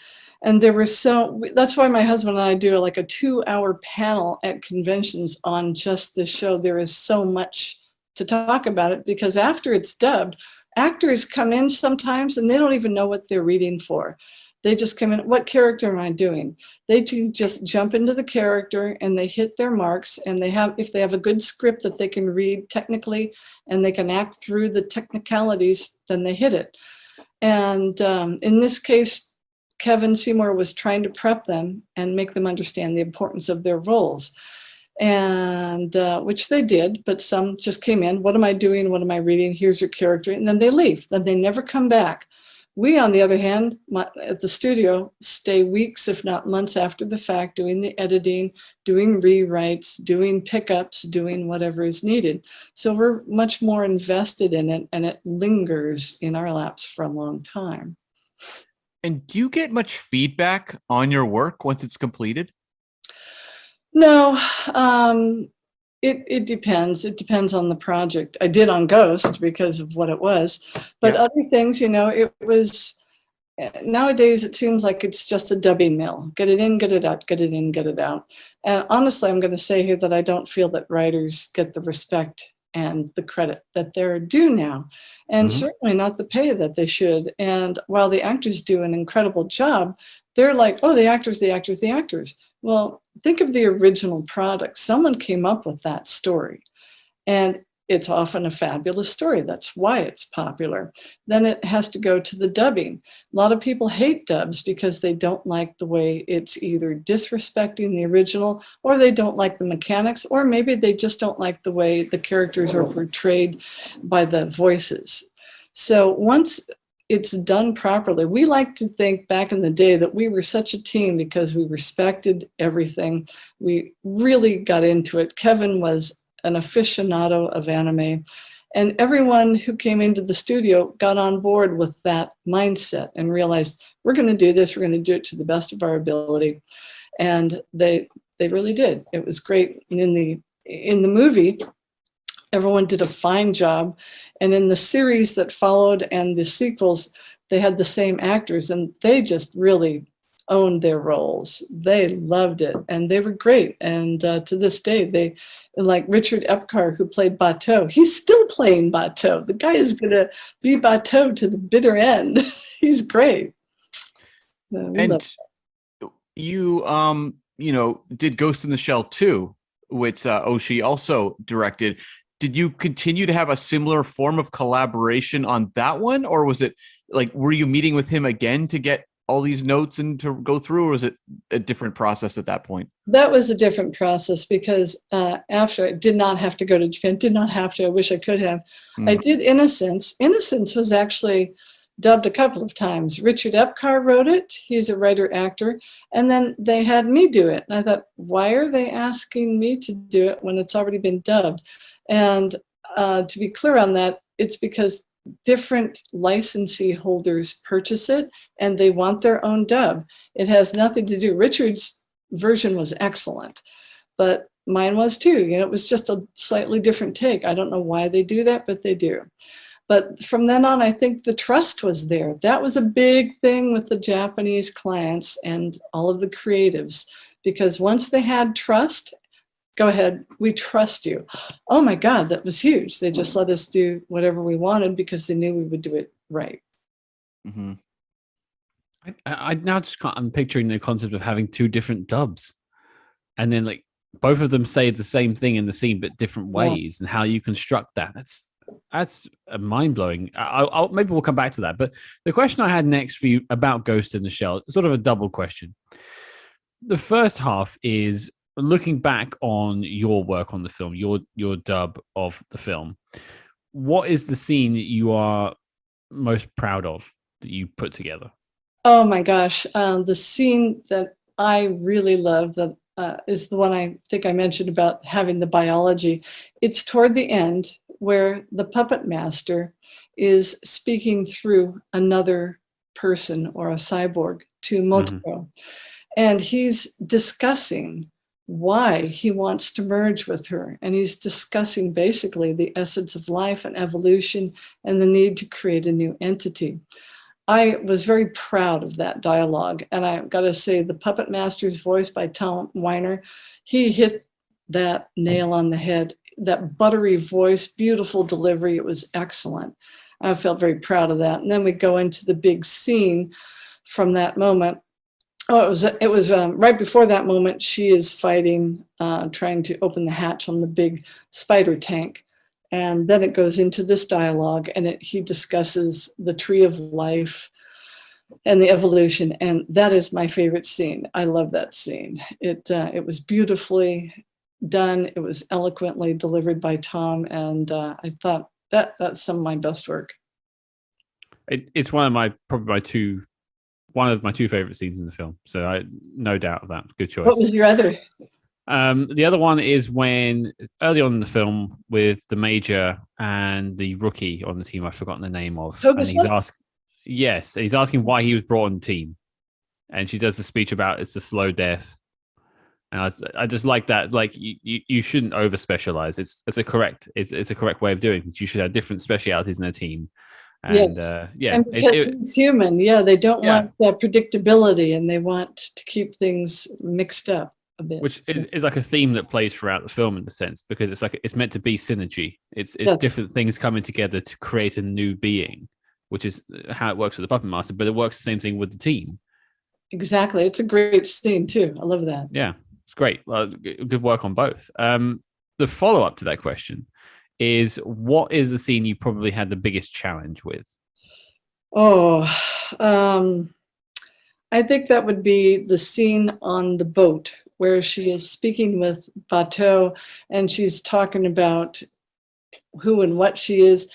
And that's why my husband and I do like a 2-hour panel at conventions on just this show. There is so much to talk about it because after it's dubbed, actors come in sometimes and they don't even know what they're reading for. They just come in, what character am I doing? They just jump into the character and they hit their marks, and if they have a good script that they can read technically and they can act through the technicalities, then they hit it. And in this case, Kevin Seymour was trying to prep them and make them understand the importance of their roles, and which they did, but some just came in. What am I doing? What am I reading? Here's your character. And then they leave. Then they never come back. We, on the other hand, at the studio, stay weeks, if not months after the fact, doing the editing, doing rewrites, doing pickups, doing whatever is needed. So we're much more invested in it, and it lingers in our laps for a long time. And do you get much feedback on your work once it's completed? No, it depends. It depends on the project. I did on Ghost because of what it was, but Yeah. other things, it was, nowadays it seems like it's just a dubbing mill. Get it in, get it out, get it in, get it out. And honestly, I'm going to say here that I don't feel that writers get the respect and the credit that they're due now, and certainly not the pay that they should. And while the actors do an incredible job, they're like, oh, the actors, the actors, the actors. Well, think of the original product. Someone came up with that story, and it's often a fabulous story. That's why it's popular. Then it has to go to the dubbing. A lot of people hate dubs because they don't like the way it's either disrespecting the original, or they don't like the mechanics, or maybe they just don't like the way the characters are portrayed by the voices. So once it's done properly, we like to think back in the day that we were such a team because we respected everything. We really got into it. Kevin was an aficionado of anime, and everyone who came into the studio got on board with that mindset and realized, we're going to do this, we're going to do it to the best of our ability. And they really did. It was great. And in the movie, everyone did a fine job. And in the series that followed and the sequels, they had the same actors, and they just really owned their roles. They loved it, and they were great. And to this day, they, like Richard Epcar, who played Bateau, he's still playing Bateau. The guy is going to be Bateau to the bitter end. He's great. And you, did Ghost in the Shell 2, which Oshii also directed. Did you continue to have a similar form of collaboration on that one? Or was it like, were you meeting with him again to get all these notes and to go through, or was it a different process at that point? That was a different process because after I did not have to go to Japan, did not have to, I wish I could have. I did Innocence. Innocence was actually dubbed a couple of times. Richard Epcar wrote it. He's a writer-actor. And then they had me do it. And I thought, why are they asking me to do it when it's already been dubbed? And to be clear on that, it's because different licensee holders purchase it and they want their own dub. It has nothing to do. Richard's version was excellent, but mine was too. It was just a slightly different take. I don't know why they do that, but they do. But from then on, I think the trust was there. That was a big thing with the Japanese clients and all of the creatives, because once they had trust, go ahead, we trust you. Oh my God, that was huge. They just let us do whatever we wanted because they knew we would do it right. Mm-hmm. I now just can't, I'm picturing the concept of having two different dubs, and then like both of them say the same thing in the scene but different ways, and how you construct that. That's mind-blowing. I'll maybe we'll come back to that. But the question I had next for you about Ghost in the Shell, sort of a double question. The first half is looking back on your work on the film, your dub of the film. What is the scene that you are most proud of that you put together? Oh my gosh, the scene that I really love that is the one I think I mentioned about having the biology. It's toward the end where the puppet master is speaking through another person or a cyborg to Motoko. And he's discussing why he wants to merge with her. And he's discussing basically the essence of life and evolution and the need to create a new entity. I was very proud of that dialogue. And I've got to say, the Puppet Master's voice by Tom Weiner, he hit that nail on the head. That buttery voice, beautiful delivery. It was excellent. I felt very proud of that. And then we go into the big scene from that moment. Oh, it was right before that moment. She is fighting, trying to open the hatch on the big spider tank. And then it goes into this dialogue, and he discusses the tree of life and the evolution. And that is my favorite scene. I love that scene. It was beautifully done. It was eloquently delivered by Tom. And I thought that's some of my best work. It's one of my two favorite scenes in the film. So I no doubt of that. Good choice. What was your other? The other one is when early on in the film with the major and the rookie on the team, I've forgotten the name of, and he's asking why he was brought on the team, and she does the speech about it's a slow death, and I just like that. Like you shouldn't over specialize. It's a correct way of doing it. You should have different specialities in a team. And yes. And because he's human, they don't want that predictability, and they want to keep things mixed up a bit. Which is like a theme that plays throughout the film in a sense, because it's meant to be synergy. It's different things coming together to create a new being, which is how it works with the Puppet Master, but it works the same thing with the team. Exactly. It's a great scene too. I love that. Yeah, it's great. Good work on both. The follow-up to that question is, what is the scene you probably had the biggest challenge with? I think that would be the scene on the boat where she is speaking with Bateau and she's talking about who and what she is.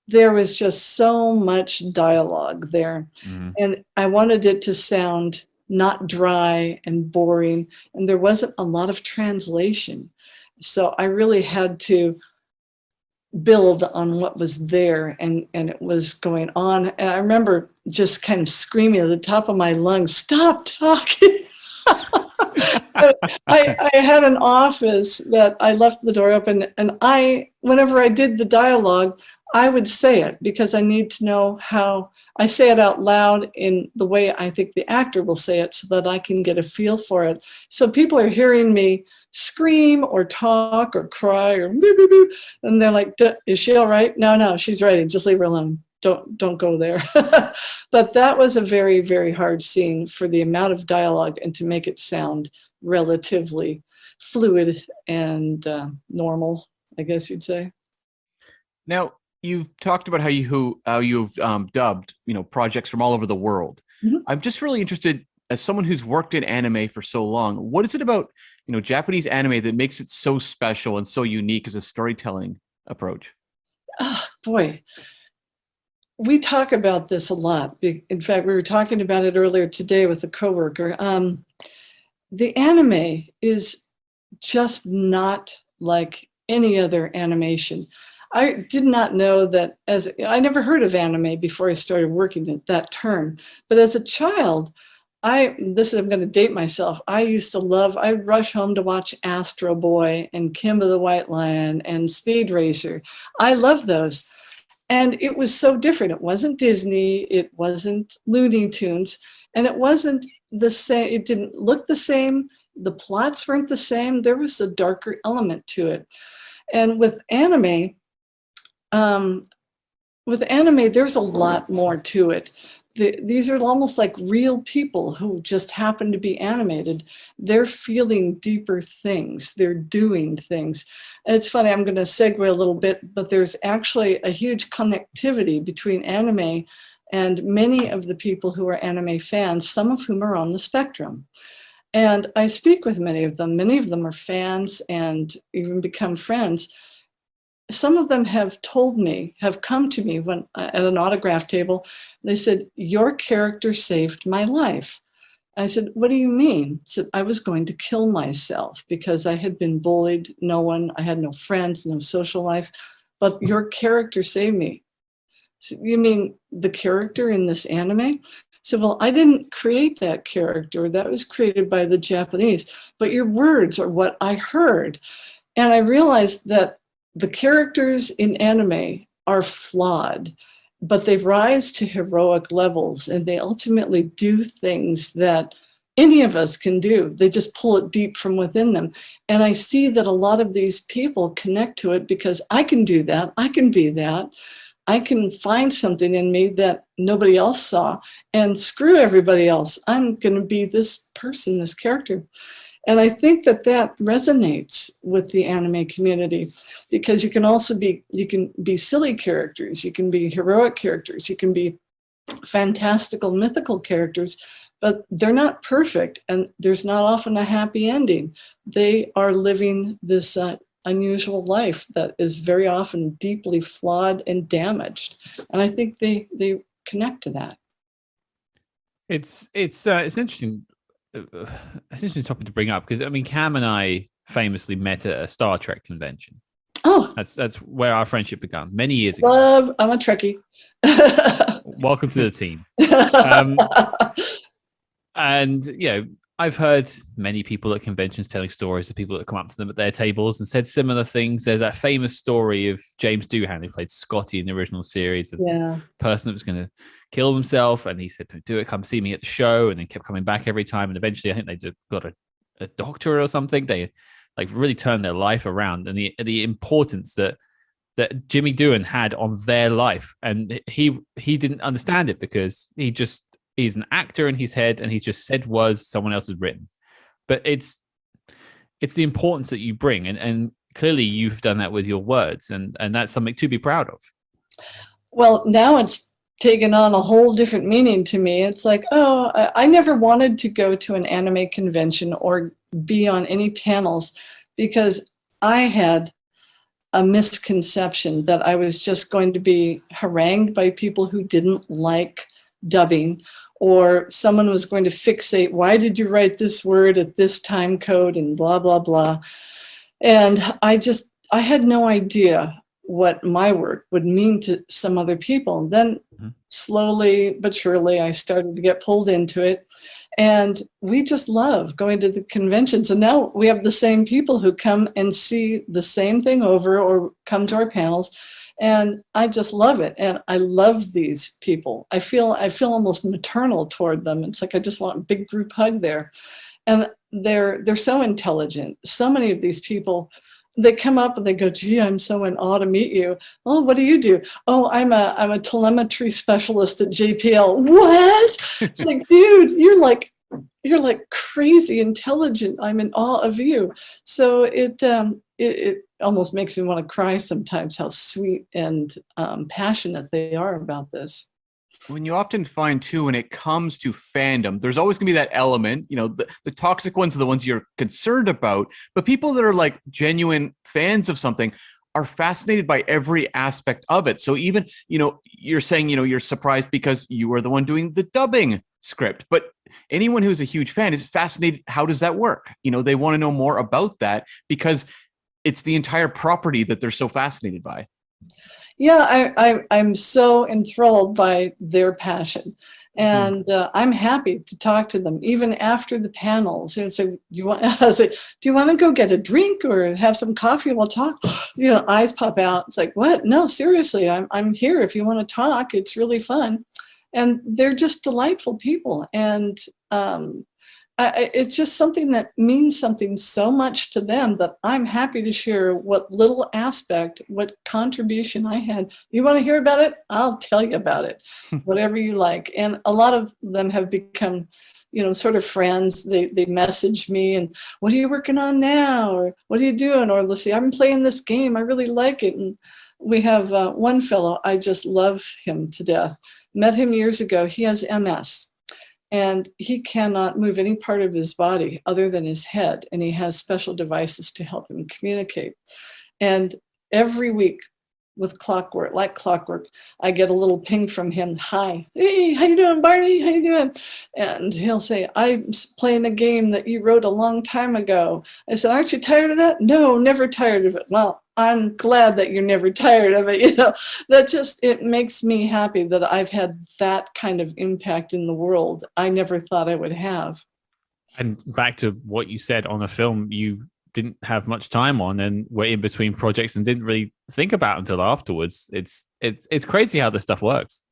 There was just so much dialogue there. Mm-hmm. And I wanted it to sound not dry and boring. And there wasn't a lot of translation. So I really had to build on what was there, and it was going on. And I remember just kind of screaming at the top of my lungs, "Stop talking." I had an office that I left the door open, and whenever I did the dialogue, I would say it because I need to know how I say it out loud in the way I think the actor will say it, so that I can get a feel for it. So people are hearing me scream or talk or cry or boo, boo, boo, and they're like, "Is she all right?" No, she's writing. Just leave her alone. Don't go there. But that was a very, very hard scene for the amount of dialogue and to make it sound relatively fluid and normal, I guess you'd say. Now, you've talked about how you've dubbed projects from all over the world. Mm-hmm. I'm just really interested, as someone who's worked in anime for so long, what is it about Japanese anime that makes it so special and so unique as a storytelling approach? Oh, boy. We talk about this a lot. In fact, we were talking about it earlier today with a coworker. The anime is just not like any other animation. I did not know that I never heard of anime before I started working at that term. But as a child, I'm going to date myself. I'd rush home to watch Astro Boy and Kimba the White Lion and Speed Racer. I love those. And it was so different. It wasn't Disney, it wasn't Looney Tunes, and it wasn't the same. It didn't look the same. The plots weren't the same. There was a darker element to it. And with anime, there's a lot more to it. These are almost like real people who just happen to be animated. They're feeling deeper things. They're doing things. And it's funny, I'm going to segue a little bit, but there's actually a huge connectivity between anime and many of the people who are anime fans, some of whom are on the spectrum. And I speak with many of them. Many of them are fans and even become friends. Some of them have come to me when at an autograph table. They said, "Your character saved my life." I said, "What do you mean?" I said, "I was going to kill myself because I had been bullied. I had no friends, no social life, but your character saved me." So, "You mean the character in this anime?" I said, "Well, I didn't create that character. That was created by the Japanese, but your words are what I heard." And I realized that the characters in anime are flawed, but they rise to heroic levels, and they ultimately do things that any of us can do. They just pull it deep from within them. And I see that a lot of these people connect to it because I can do that. I can be that. I can find something in me that nobody else saw, and screw everybody else. I'm going to be this person, this character. And I think that that resonates with the anime community, because you can be silly characters, you can be heroic characters, you can be fantastical mythical characters, but they're not perfect, and there's not often a happy ending. They are living this unusual life that is very often deeply flawed and damaged. And I think they connect to that. It's interesting. It's an interesting topic to bring up, because I mean, Cam and I famously met at a Star Trek convention. Oh, That's where our friendship began many years ago. I'm a Trekkie. Welcome to the team. And you know, I've heard many people at conventions telling stories of people that come up to them at their tables and said similar things. There's that famous story of James Doohan, who played Scotty in the original series, of the person that was going to kill himself, and he said, "Don't do it, come see me at the show," and then kept coming back every time. And eventually, I think they just got a doctor or something. They like really turned their life around, and the importance that Jimmy Doohan had on their life. And he didn't understand it, because he's an actor in his head, and he just said was someone else has written. But it's the importance that you bring, and clearly you've done that with your words, and that's something to be proud of. Well, now it's taken on a whole different meaning to me. It's like, oh, I never wanted to go to an anime convention or be on any panels, because I had a misconception that I was just going to be harangued by people who didn't like dubbing, or someone was going to fixate, why did you write this word at this time code, and blah, blah, blah. And I had no idea what my work would mean to some other people. And then slowly but surely, I started to get pulled into it. And we just love going to the conventions. And now we have the same people who come and see the same thing over, or come to our panels. And I just love it. And I love these people. I feel almost maternal toward them. It's like I just want a big group hug there. And they're so intelligent. So many of these people, they come up and they go, "Gee, I'm so in awe to meet you." "Oh, what do you do?" "Oh, I'm a telemetry specialist at JPL." "What?" It's like, dude, you're like crazy intelligent. I'm in awe of you. So it almost makes me want to cry sometimes, how sweet and passionate they are about this. When you often find too, when it comes to fandom, there's always gonna be that element, you know, the toxic ones are the ones you're concerned about, but people that are like genuine fans of something are fascinated by every aspect of it. So even, you know, you're saying, you know, you're surprised because you were the one doing the dubbing script, but anyone who's a huge fan is fascinated. How does that work? You know, they want to know more about that, because it's the entire property that they're so fascinated by. Yeah, I'm so enthralled by their passion. And I'm happy to talk to them, even after the panels. And so, I say, "Do you want to go get a drink or have some coffee? We'll talk." You know, eyes pop out. It's like, "What? No, seriously, I'm here if you want to talk. It's really fun." And they're just delightful people. And it's just something that means something so much to them that I'm happy to share what little aspect, what contribution I had. You want to hear about it? I'll tell you about it, whatever you like. And a lot of them have become, you know, sort of friends. They message me and, "What are you working on now?" Or, "What are you doing?" Or, "Let's see, I've been playing this game. I really like it." And we have one fellow, I just love him to death. Met him years ago. He has MS. And he cannot move any part of his body other than his head. And he has special devices to help him communicate. And every week, with clockwork, like clockwork, I get a little ping from him. "Hi, hey, how you doing, Barney? How you doing?" And he'll say, "I'm playing a game that you wrote a long time ago." I said, "Aren't you tired of that?" "No, never tired of it." "Well, I'm glad that you're never tired of it." You know, it makes me happy that I've had that kind of impact in the world. I never thought I would have. And back to what you said on a film you didn't have much time on, and were in between projects and didn't really think about until afterwards. It's crazy how this stuff works.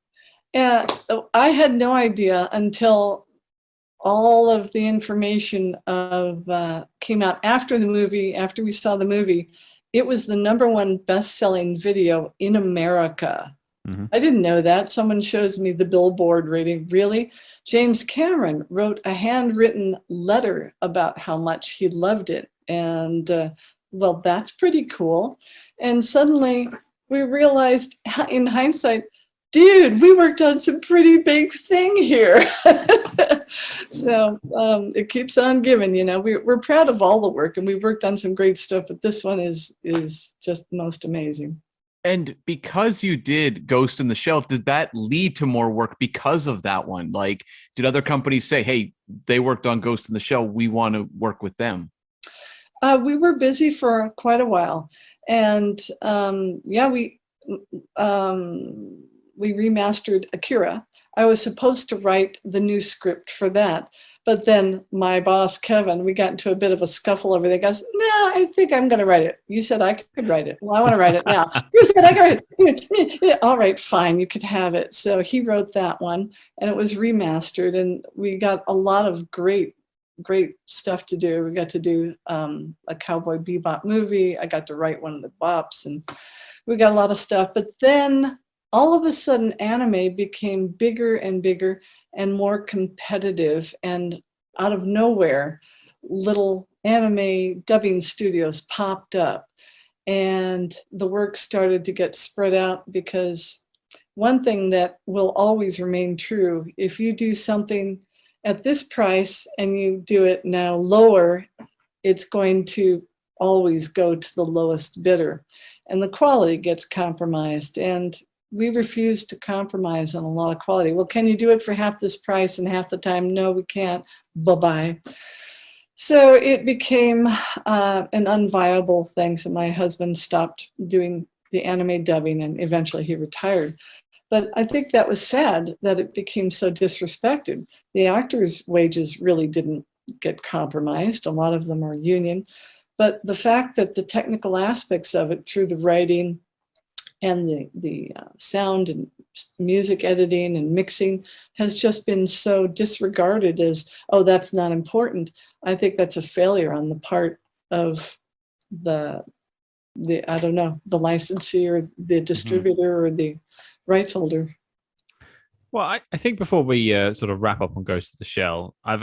Yeah, I had no idea until all of the information came out after the movie. After we saw the movie, it was the #1 best-selling video in America Mhm. I didn't know that. Someone shows me the Billboard rating. Really? James Cameron wrote a handwritten letter about how much he loved it. And well, that's pretty cool. And suddenly we realized in hindsight, dude, we worked on some pretty big thing here. So it keeps on giving, you know. We're proud of all the work, and we've worked on some great stuff, but this one is just the most amazing. And because you did Ghost in the Shell, did that lead to more work because of that one? Like, did other companies say, hey, they worked on Ghost in the Shell, we want to work with them? We were busy for quite a while. And yeah, we remastered Akira. I was supposed to write the new script for that. But then my boss, Kevin, we got into a bit of a scuffle over there. He goes, no, I think I'm going to write it. You said I could write it. Well, I want to write it now. You said I could write it. Yeah, all right, fine, you could have it. So he wrote that one, and it was remastered. And we got a lot of great stuff to do. We got to do a Cowboy Bebop movie. I got to write one of the bops, and we got a lot of stuff. But then all of a sudden, anime became bigger and bigger and more competitive, and out of nowhere, little anime dubbing studios popped up, and the work started to get spread out. Because one thing that will always remain true, if you do something at this price and you do it now lower, it's going to always go to the lowest bidder, and the quality gets compromised. And we refuse to compromise on a lot of quality. Well, can you do it for half this price and half the time? No, we can't. Bye-bye. So it became an unviable thing. So my husband stopped doing the anime dubbing, and eventually he retired. But I think that was sad that it became so disrespected. The actors' wages really didn't get compromised. A lot of them are union. But the fact that the technical aspects of it, through the writing and the sound and music editing and mixing, has just been so disregarded as, oh, that's not important. I think that's a failure on the part of the I don't know, the licensee or the distributor or the rights holder. Well, I think before we sort of wrap up on Ghost of the Shell, I've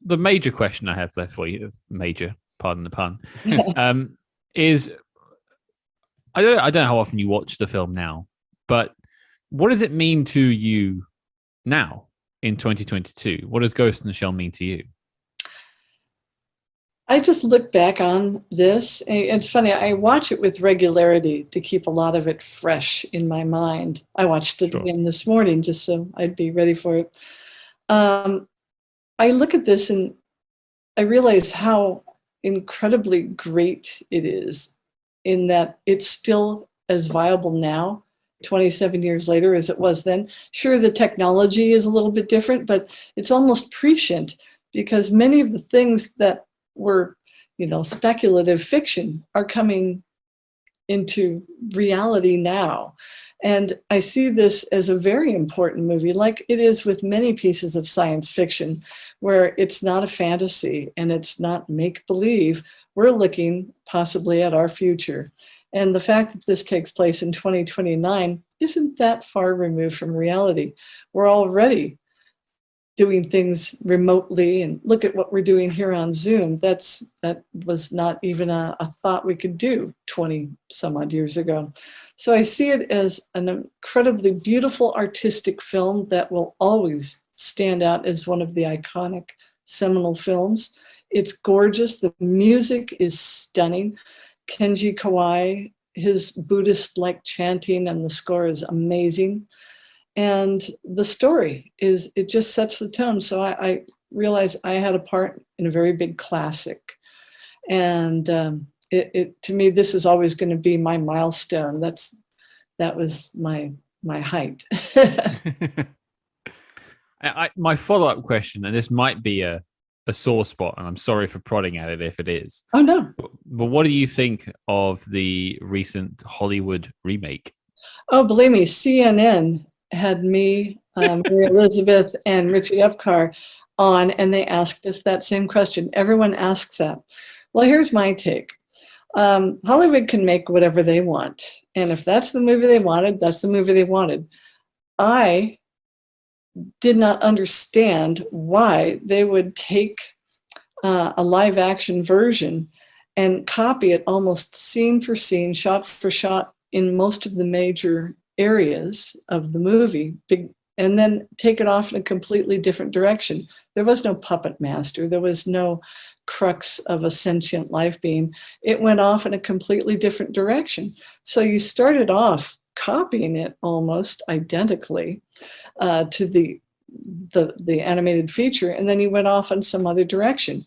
the major question I have left for you, major, pardon the pun, is I don't know how often you watch the film now, but what does it mean to you now in 2022? What does Ghost in the Shell mean to you? I just look back on this. It's funny, I watch it with regularity to keep a lot of it fresh in my mind. I watched it again this morning just so I'd be ready for it. I look at this and I realize how incredibly great it is, in that it's still as viable now, 27 years later, as it was then. Sure, the technology is a little bit different, but it's almost prescient, because many of the things that were, speculative fiction are coming into reality now. And I see this as a very important movie, like it is with many pieces of science fiction, where it's not a fantasy and it's not make-believe. We're looking possibly at our future. And the fact that this takes place in 2029 isn't that far removed from reality. We're already doing things remotely, and look at what we're doing here on Zoom. That was not even a thought we could do 20 some odd years ago. So I see it as an incredibly beautiful artistic film that will always stand out as one of the iconic seminal films. It's gorgeous. The music is stunning. Kenji Kawai, his Buddhist-like chanting and the score is amazing. And the story it just sets the tone. So I realized I had a part in a very big classic. And to me, this is always going to be my milestone. That was my height. My follow-up question, and this might be a sore spot, and I'm sorry for prodding at it if it is. Oh, no. But what do you think of the recent Hollywood remake? Oh, believe me, CNN had me, Mary Elizabeth, and Richie Epcar on, and they asked us that same question. Everyone asks that. Well, here's my take. Hollywood can make whatever they want, And if that's the movie they wanted, that's the movie they wanted. I did not understand why they would take a live action version and copy it almost scene for scene, shot for shot in most of the major areas of the movie, and then take it off in a completely different direction. There was no puppet master. There was no crux of a sentient life being. It went off in a completely different direction. So you started off copying it almost identically to the animated feature, and then you went off in some other direction.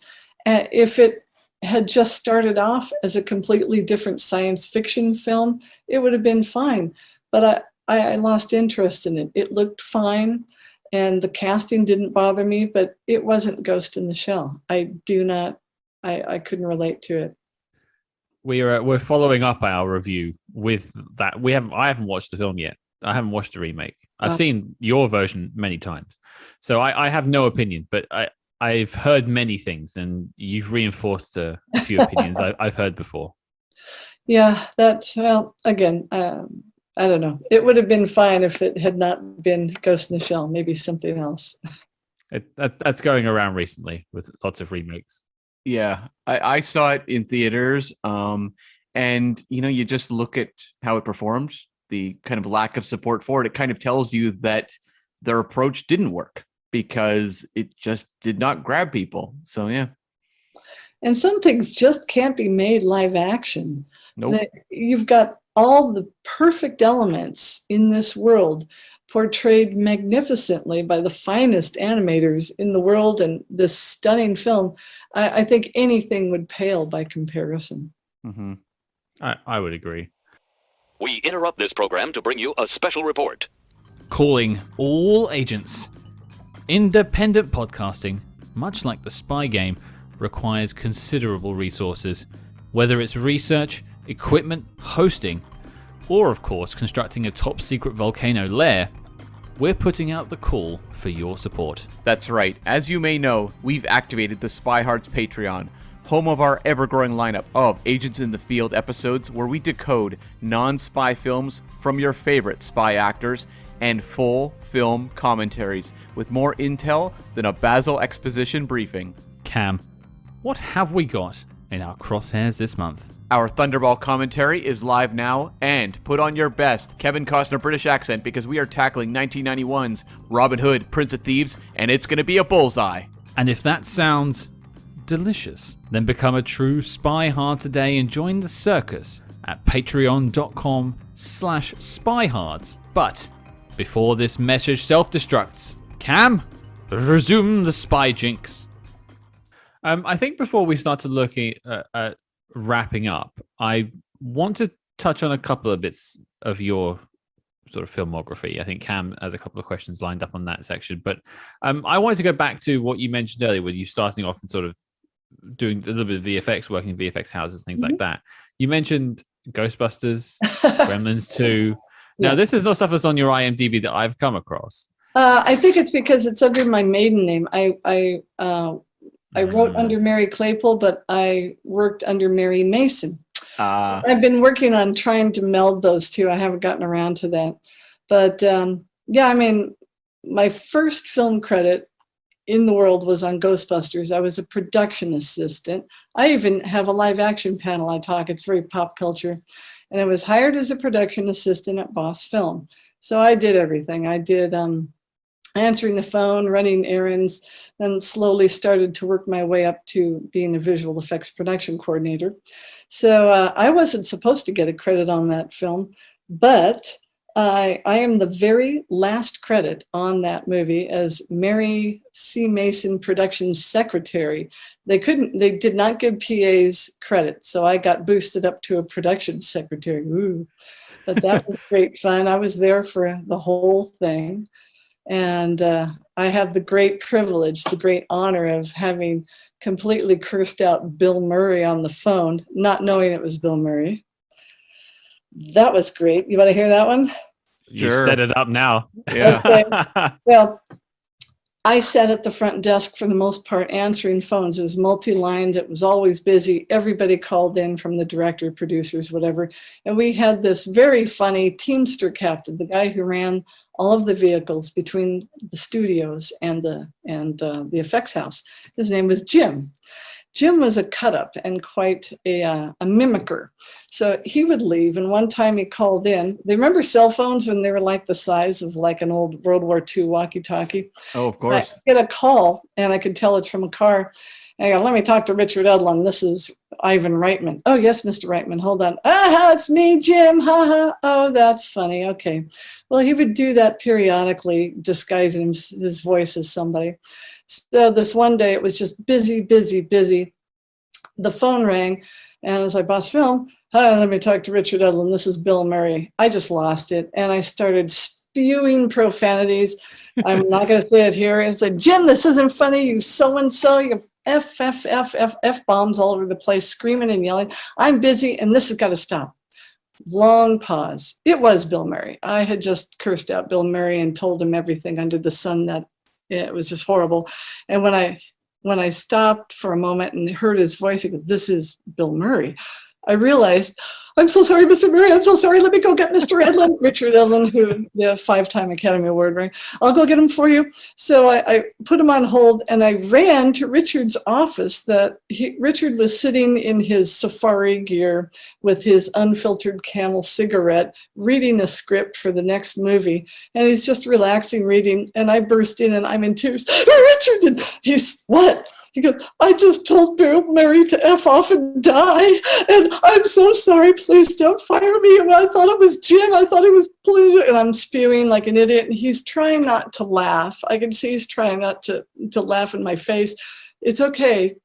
If it had just started off as a completely different science fiction film, it would have been fine. But I lost interest in it. It looked fine, and the casting didn't bother me, but it wasn't Ghost in the Shell. I couldn't relate to it. We're following up our review with that. I haven't watched the film yet. I haven't watched the remake. I've seen your version many times, so I have no opinion. But I've heard many things, and you've reinforced a few opinions I've heard before. Yeah, again, I don't know. It would have been fine if it had not been Ghost in the Shell. Maybe something else. That's going around recently with lots of remakes. Yeah, I saw it in theaters, and you just look at how it performed, the kind of lack of support for it. It kind of tells you that their approach didn't work because it just did not grab people. So yeah. And some things just can't be made live action. Nope. You've got all the perfect elements in this world portrayed magnificently by the finest animators in the world, and this stunning film. I think anything would pale by comparison. Mm-hmm. I would agree. We interrupt this program to bring you a special report. Calling all agents. Independent podcasting, much like the spy game, requires considerable resources, whether it's research, equipment, hosting, or of course constructing a top secret volcano lair. We're putting out the call for your support. That's right. As you may know, we've activated the SpyHards Patreon, home of our ever-growing lineup of Agents in the Field episodes where we decode non-spy films from your favorite spy actors and full film commentaries with more intel than a Basil exposition briefing. Cam, what have we got in our crosshairs this month? Our Thunderball commentary is live now, and put on your best Kevin Costner British accent because we are tackling 1991's Robin Hood, Prince of Thieves, and it's going to be a bullseye. And if that sounds delicious, then become a true SpyHard today and join the circus at patreon.com/SpyHards. But before this message self-destructs, Cam, resume the spy jinx. I think before we start to look at wrapping up, I want to touch on a couple of bits of your sort of filmography. I think Cam has a couple of questions lined up on that section, but I wanted to go back to what you mentioned earlier with you starting off and sort of doing a little bit of VFX, working in VFX houses, things like that. You mentioned Ghostbusters, Gremlins 2. Now, this is not stuff that's on your IMDb that I've come across. I think it's because it's under my maiden name. I wrote under Mary Claypool, but I worked under Mary Mason. I've been working on trying to meld those two. I haven't gotten around to that. But yeah, I mean, my first film credit in the world was on Ghostbusters. I was a production assistant. I even have a live action panel I talk. It's very pop culture. And I was hired as a production assistant at Boss Film. So I did everything. I did answering the phone, running errands, then slowly started to work my way up to being a visual effects production coordinator. So I wasn't supposed to get a credit on that film, but I am the very last credit on that movie as Mary C. Mason Productions Secretary. They did not give PAs credit, so I got boosted up to a production secretary. Ooh. But that was great fun. I was there for the whole thing. And I have the great privilege, the great honor of having completely cursed out Bill Murray on the phone, not knowing it was Bill Murray. That was great. You want to hear that one? You set it up now. Yeah. Okay. Well, I sat at the front desk for the most part answering phones. It was multi-lined. It was always busy. Everybody called in from the director, producers, whatever. And we had this very funny Teamster captain, the guy who ran all of the vehicles between the studios and the effects house. His name was Jim. Jim was a cut-up and quite a mimicker. So he would leave, and one time he called in. They remember cell phones when they were like the size of like an old World War II walkie-talkie? Oh, of course. I get a call, and I could tell it's from a car. I go, let me talk to Richard Edlund. This is Ivan Reitman. Oh, yes, Mr. Reitman, hold on. Ah, it's me, Jim, ha. Oh, that's funny, okay. Well, he would do that periodically, disguising his voice as somebody. So this one day, it was just busy. The phone rang, and I was like, Boss Film, hi, let me talk to Richard Edlund. This is Bill Murray. I just lost it, and I started spewing profanities. I'm not going to say it here. I said, Jim, this isn't funny. You so-and-so, you F-bombs all over the place, screaming and yelling. I'm busy, and this has got to stop. Long pause. It was Bill Murray. I had just cursed out Bill Murray and told him everything under the sun that it was just horrible. And when I stopped for a moment and heard his voice, he goes, this is Bill Murray. I realized, I'm so sorry, Mr. Murray. I'm so sorry. Let me go get Mr. Edlund, Richard Edlund, who the 5-time Academy Award winner. I'll go get him for you. So I put him on hold, and I ran to Richard's office. Richard was sitting in his safari gear with his unfiltered Camel cigarette, reading a script for the next movie. And he's just relaxing, reading. And I burst in, and I'm in tears. Richard, and he's, what? He goes, I just told Bill Murray to F off and die, and I'm so sorry. Please don't fire me. Well, I thought it was Jim. I thought it was Blue. And I'm spewing like an idiot, and he's trying not to laugh. I can see he's trying not to laugh in my face. It's okay.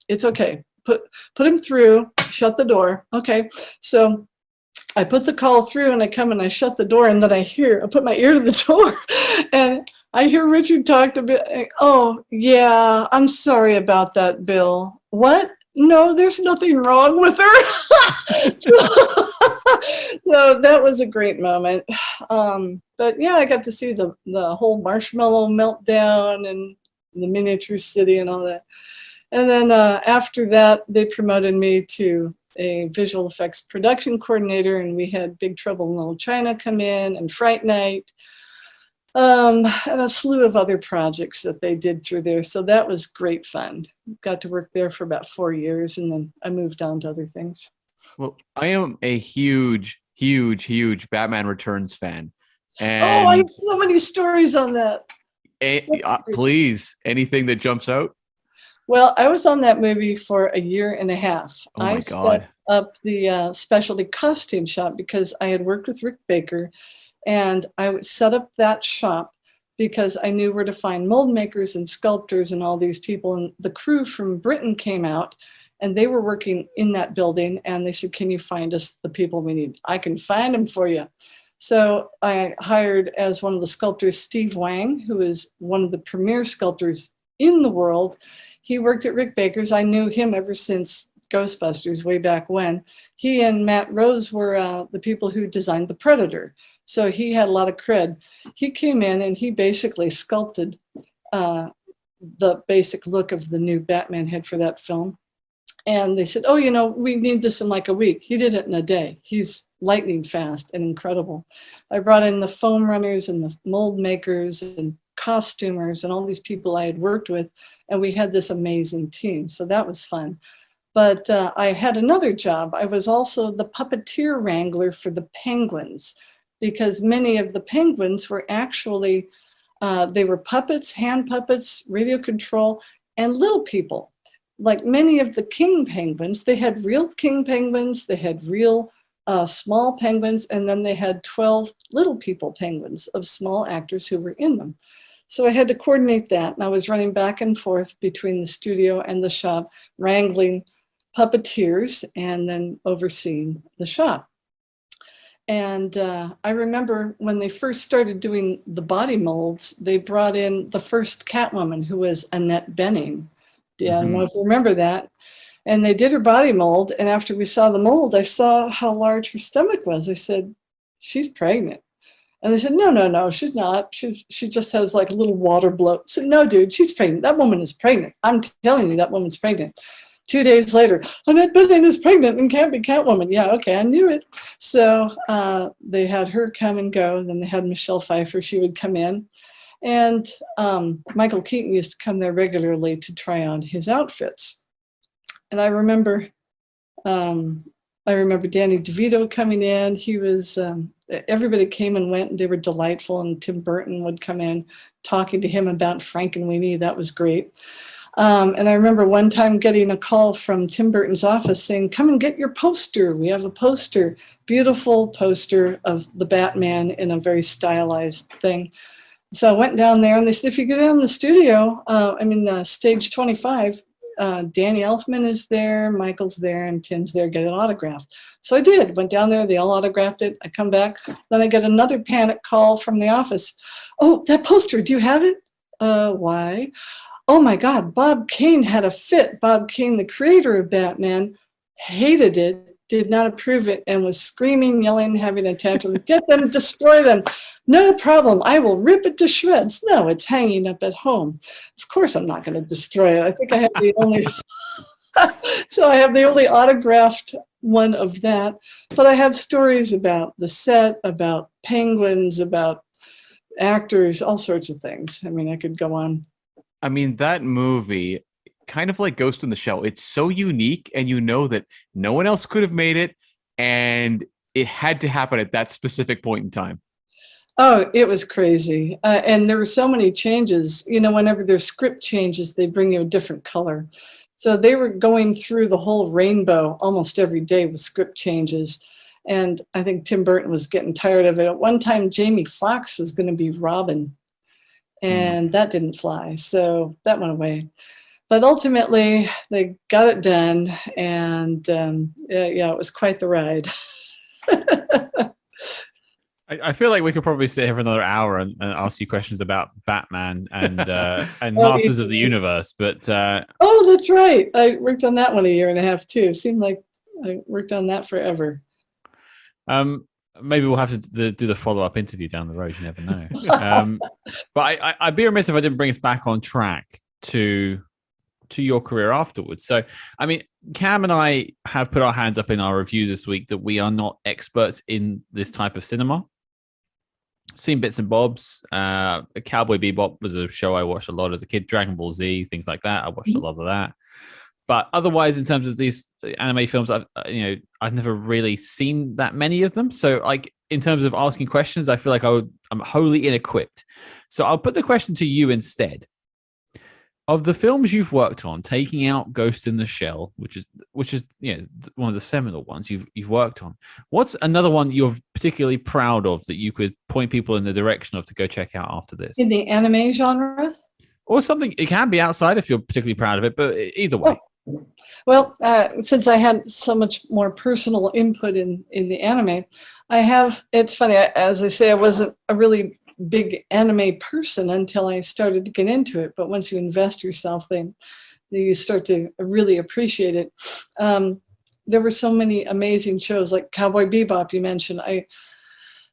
It's okay. Put him through. Shut the door. Okay. So I put the call through, and I come and I shut the door, and then I put my ear to the door, and I hear Richard talk to Bill. Oh, yeah, I'm sorry about that, Bill. What? No, there's nothing wrong with her. So that was a great moment. But yeah, I got to see the whole marshmallow meltdown and the miniature city and all that. And then after that, they promoted me to a visual effects production coordinator, and we had Big Trouble in Little China come in, and Fright Night, and a slew of other projects that they did through there. So that was great fun. Got to work there for about 4 years, and then I moved on to other things. Well, I am a huge Batman Returns fan. And I have so many stories on that. Please, anything that jumps out? Well, I was on that movie for a year and a half. Oh my God. I set up the specialty costume shop because I had worked with Rick Baker, and I would set up that shop because I knew where to find mold makers and sculptors and all these people. And the crew from Britain came out, and they were working in that building, and they said, can you find us the people we need? I can find them for you. So I hired as one of the sculptors Steve Wang, who is one of the premier sculptors in the world. He worked at Rick Baker's. I knew him ever since Ghostbusters way back when. He and Matt Rose were the people who designed the Predator. So he had a lot of cred. He came in and he basically sculpted the basic look of the new Batman head for that film. And they said, oh, we need this in like a week. He did it in a day. He's lightning fast and incredible. I brought in the foam runners and the mold makers and costumers and all these people I had worked with, and we had this amazing team. So that was fun. But I had another job. I was also the puppeteer wrangler for the penguins, because many of the penguins were actually, they were puppets, hand puppets, radio control, and little people. Like many of the king penguins, they had real king penguins, they had real small penguins, and then they had 12 little people penguins of small actors who were in them. So I had to coordinate that, and I was running back and forth between the studio and the shop, wrangling puppeteers and then overseeing the shop. And I remember when they first started doing the body molds, they brought in the first Catwoman, who was Annette Bening. Yeah, I don't know if you remember that. And they did her body mold, and after we saw the mold, I saw how large her stomach was. I said, she's pregnant. And they said, no, no, no, she's not. She just has like a little water bloat. I said, no, dude, she's pregnant. That woman is pregnant. I'm telling you, that woman's pregnant. 2 days later, Annette Bening is pregnant and can't be Catwoman. Yeah, okay, I knew it. So they had her come and go. Then they had Michelle Pfeiffer. She would come in. And Michael Keaton used to come there regularly to try on his outfits. And I remember Danny DeVito coming in. He was, everybody came and went, and they were delightful. And Tim Burton would come in talking to him about Frankenweenie. That was great. And I remember one time getting a call from Tim Burton's office saying, come and get your poster. We have a poster, beautiful poster of the Batman in a very stylized thing. So I went down there, and they said, if you go down the studio, stage 25, Danny Elfman is there, Michael's there, and Tim's there, get it autographed. So I did, went down there, they all autographed it. I come back, then I get another panic call from the office. Oh, that poster, do you have it? Why? Oh my God, Bob Kane had a fit. Bob Kane, the creator of Batman, hated it, did not approve it, and was screaming, yelling, having a tantrum. Get them, destroy them. No problem, I will rip it to shreds. No, it's hanging up at home. Of course I'm not going to destroy it. I think I have the only, so I have the only autographed one of that. But I have stories about the set, about penguins, about actors, all sorts of things. I mean, I could go on. I mean, that movie, kind of like Ghost in the Shell, it's so unique, and you know that no one else could have made it, and it had to happen at that specific point in time. Oh, it was crazy. And there were so many changes. You know, whenever there's script changes, they bring you a different color. So they were going through the whole rainbow almost every day with script changes. And I think Tim Burton was getting tired of it. At one time, Jamie Foxx was going to be Robin, and that didn't fly. So that went away. But ultimately, they got it done, and it was quite the ride. I feel like we could probably sit here for another hour and ask you questions about Batman and Masters of the Universe. But oh, that's right. I worked on that one 1.5 years too. It seemed like I worked on that forever. Maybe we'll have to do the follow-up interview down the road. You never know. But I'd be remiss if I didn't bring us back on track to your career afterwards. So, I mean, Cam and I have put our hands up in our review this week that we are not experts in this type of cinema. Seen bits and bobs. Cowboy Bebop was a show I watched a lot as a kid. Dragon Ball Z, things like that. I watched a lot of that. But otherwise, in terms of these anime films, I've never really seen that many of them. So, like, in terms of asking questions, I feel like I'm wholly ill-equipped. So I'll put the question to you instead. Of the films you've worked on, taking out Ghost in the Shell, which is one of the seminal ones you've worked on, what's another one you're particularly proud of that you could point people in the direction of to go check out after this? In the anime genre? Or something, it can be outside if you're particularly proud of it, but either way. Oh. Well, since I had so much more personal input in the anime, it's funny, as I say, I wasn't a really big anime person until I started to get into it. But once you invest yourself, then you start to really appreciate it. There were so many amazing shows like Cowboy Bebop you mentioned.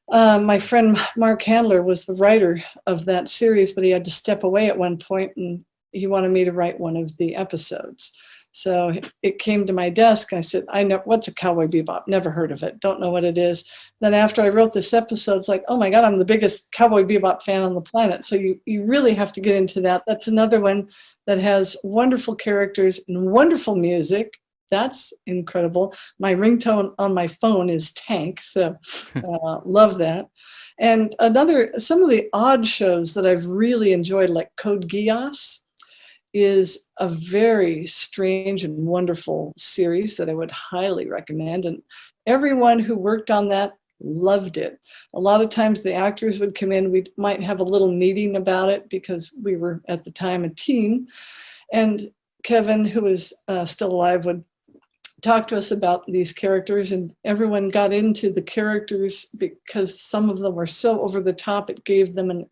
My friend Mark Handler was the writer of that series, but he had to step away at one point, and he wanted me to write one of the episodes. So it came to my desk. I said, I know, what's a Cowboy Bebop? Never heard of it. Don't know what it is. Then after I wrote this episode, it's like, oh my God, I'm the biggest Cowboy Bebop fan on the planet. So you really have to get into that. That's another one that has wonderful characters and wonderful music. That's incredible. My ringtone on my phone is Tank. So love that. And some of the odd shows that I've really enjoyed, like Code Geass, is a very strange and wonderful series that I would highly recommend. And everyone who worked on that loved it. A lot of times the actors would come in, we might have a little meeting about it because we were at the time a team. And Kevin, who is still alive, would talk to us about these characters, and everyone got into the characters because some of them were so over the top, it gave them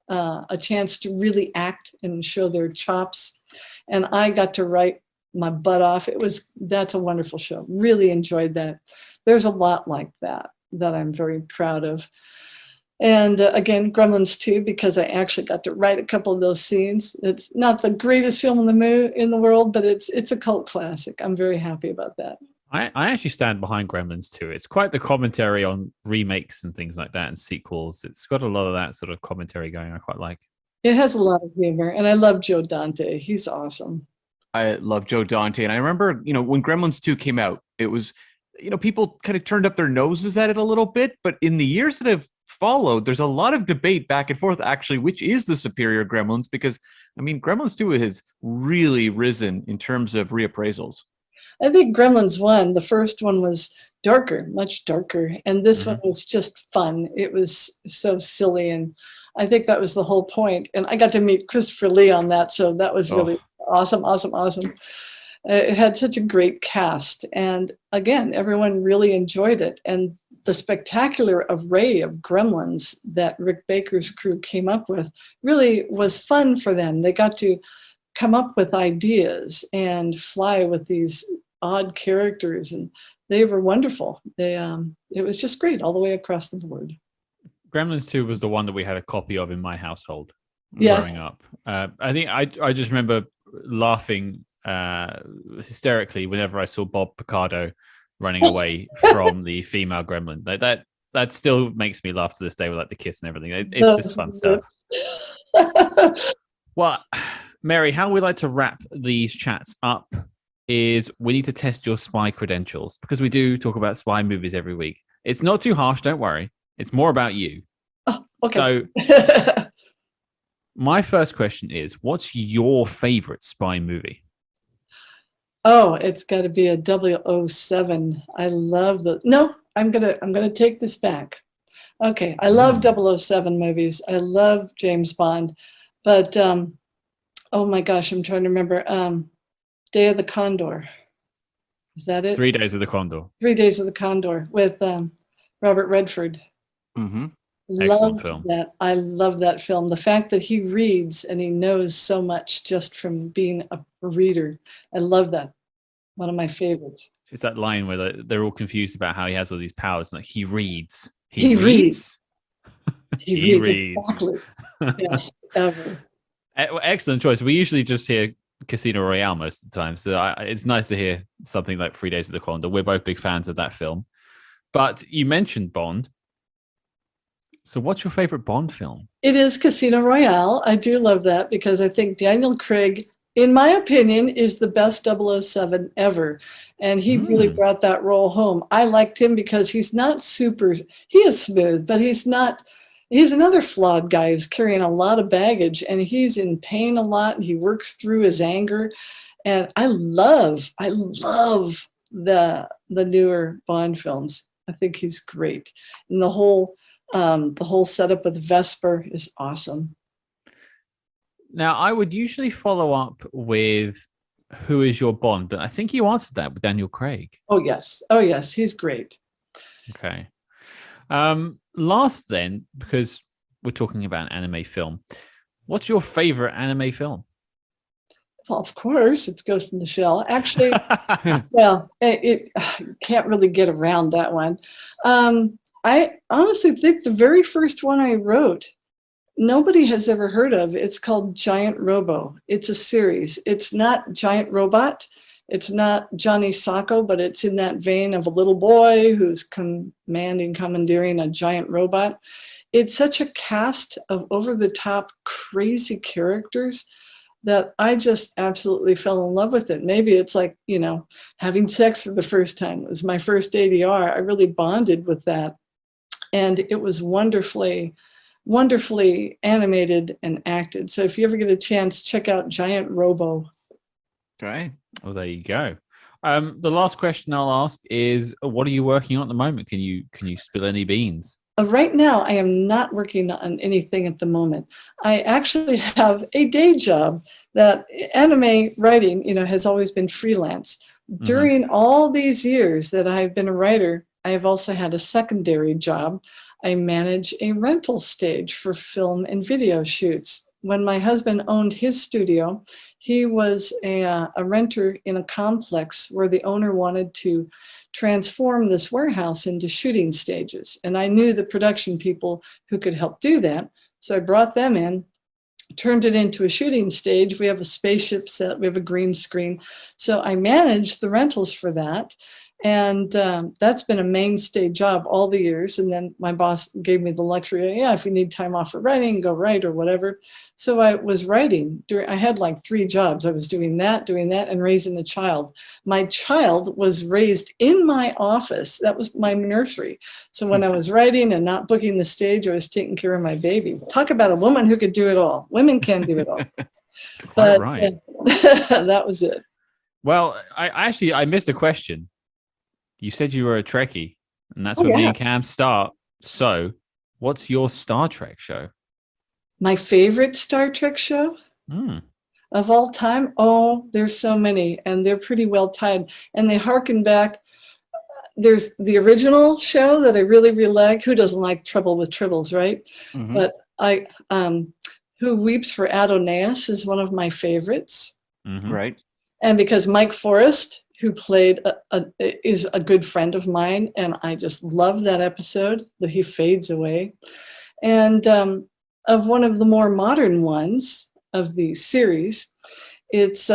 a chance to really act and show their chops. And I got to write my butt off. That's a wonderful show. Really enjoyed that. There's a lot like that I'm very proud of. And again, Gremlins 2, because I actually got to write a couple of those scenes. It's not the greatest film in the world, but it's a cult classic. I'm very happy about that. I actually stand behind Gremlins too. It's quite the commentary on remakes and things like that and sequels. It's got a lot of that sort of commentary going. I quite like. It has a lot of humor, and I love Joe Dante. He's awesome. I love Joe Dante, and I remember, when Gremlins 2 came out, it was, people kind of turned up their noses at it a little bit, but in the years that have followed, there's a lot of debate back and forth, actually, which is the superior Gremlins, because, Gremlins 2 has really risen in terms of reappraisals. I think Gremlins 1, the first one, was darker, much darker, and this one was just fun. It was so silly, and I think that was the whole point. And I got to meet Christopher Lee on that, so that was really awesome. It had such a great cast, and again, everyone really enjoyed it. And the spectacular array of gremlins that Rick Baker's crew came up with really was fun for them. They got to come up with ideas and fly with these odd characters, and they were wonderful. It was just great all the way across the board. Gremlins 2 was the one that we had a copy of in my household growing up. I think I just remember laughing hysterically whenever I saw Bob Picardo running away from the female gremlin. That still makes me laugh to this day with the kiss and everything. It's just fun stuff. Well, Mary, how we like to wrap these chats up is we need to test your spy credentials, because we do talk about spy movies every week. It's not too harsh, don't worry. It's more about you. Oh, okay. So my first question is, what's your favorite spy movie? Oh, it's got to be a 007. I love I'm gonna take this back. Okay, I love 007 movies. I love James Bond, but oh my gosh, I'm trying to remember. Day of the Condor. Is that it? 3 Days of the Condor. 3 Days of the Condor with Robert Redford. Mm-hmm. Excellent film. I love that film. The fact that he reads and he knows so much just from being a reader. I love that. One of my favorites. It's that line where they're all confused about how he has all these powers. Like, he reads. He reads. He reads. Exactly. Yes, ever. Excellent choice. We usually just hear Casino Royale most of the time, so it's nice to hear something like 3 Days of the Condor. We're both big fans of that film. But you mentioned Bond. So what's your favorite Bond film? It is Casino Royale. I do love that because I think Daniel Craig, in my opinion, is the best 007 ever. And he really brought that role home. I liked him because he's not he is smooth, but he's another flawed guy who's carrying a lot of baggage, and he's in pain a lot, and he works through his anger. And I love the newer Bond films. I think he's great. And the whole setup with Vesper is awesome. Now, I would usually follow up with who is your Bond, but I think you answered that with Daniel Craig. Oh, yes, he's great. Okay. Last then, because we're talking about an anime film, what's your favorite anime film? Well, of course, it's Ghost in the Shell. Actually, well, it can't really get around that one. I honestly think the very first one I wrote, nobody has ever heard of. It's called Giant Robo. It's a series. It's not Giant Robot. It's not Johnny Sacco, but it's in that vein of a little boy who's commandeering a giant robot. It's such a cast of over-the-top crazy characters that I just absolutely fell in love with it. Maybe it's like, having sex for the first time. It was my first ADR. I really bonded with that. And it was wonderfully, wonderfully animated and acted. So if you ever get a chance, check out Giant Robo. Okay. Well, there you go. The last question I'll ask is, what are you working on at the moment? Can you spill any beans? Right now, I am not working on anything at the moment. I actually have a day job that anime writing, has always been freelance. During all these years that I've been a writer, I have also had a secondary job. I manage a rental stage for film and video shoots. when my husband owned his studio, he was a renter in a complex where the owner wanted to transform this warehouse into shooting stages. And I knew the production people who could help do that. So I brought them in, turned it into a shooting stage. We have a spaceship set, we have a green screen. So I managed the rentals for that. And that's been a mainstay job all the years. And then my boss gave me the luxury, yeah, if you need time off for writing, go write or whatever. So I was writing. I had like 3 jobs. I was doing that, and raising a child. My child was raised in my office. That was my nursery. So when I was writing and not booking the stage, I was taking care of my baby. Talk about a woman who could do it all. Women can do it all. Quite right. That was it. Well, I missed a question. You said you were a Trekkie, and that's where me and Cam start. So, what's your Star Trek show? My favorite Star Trek show of all time? Oh, there's so many, and they're pretty well tied. And they harken back. There's the original show that I really, really like. Who doesn't like Trouble with Tribbles, right? Mm-hmm. But Who Weeps for Adonais is one of my favorites. Mm-hmm. Right. And because Mike Forrest, who played is a good friend of mine, and I just love that episode that he fades away. And of one of the more modern ones of the series, it's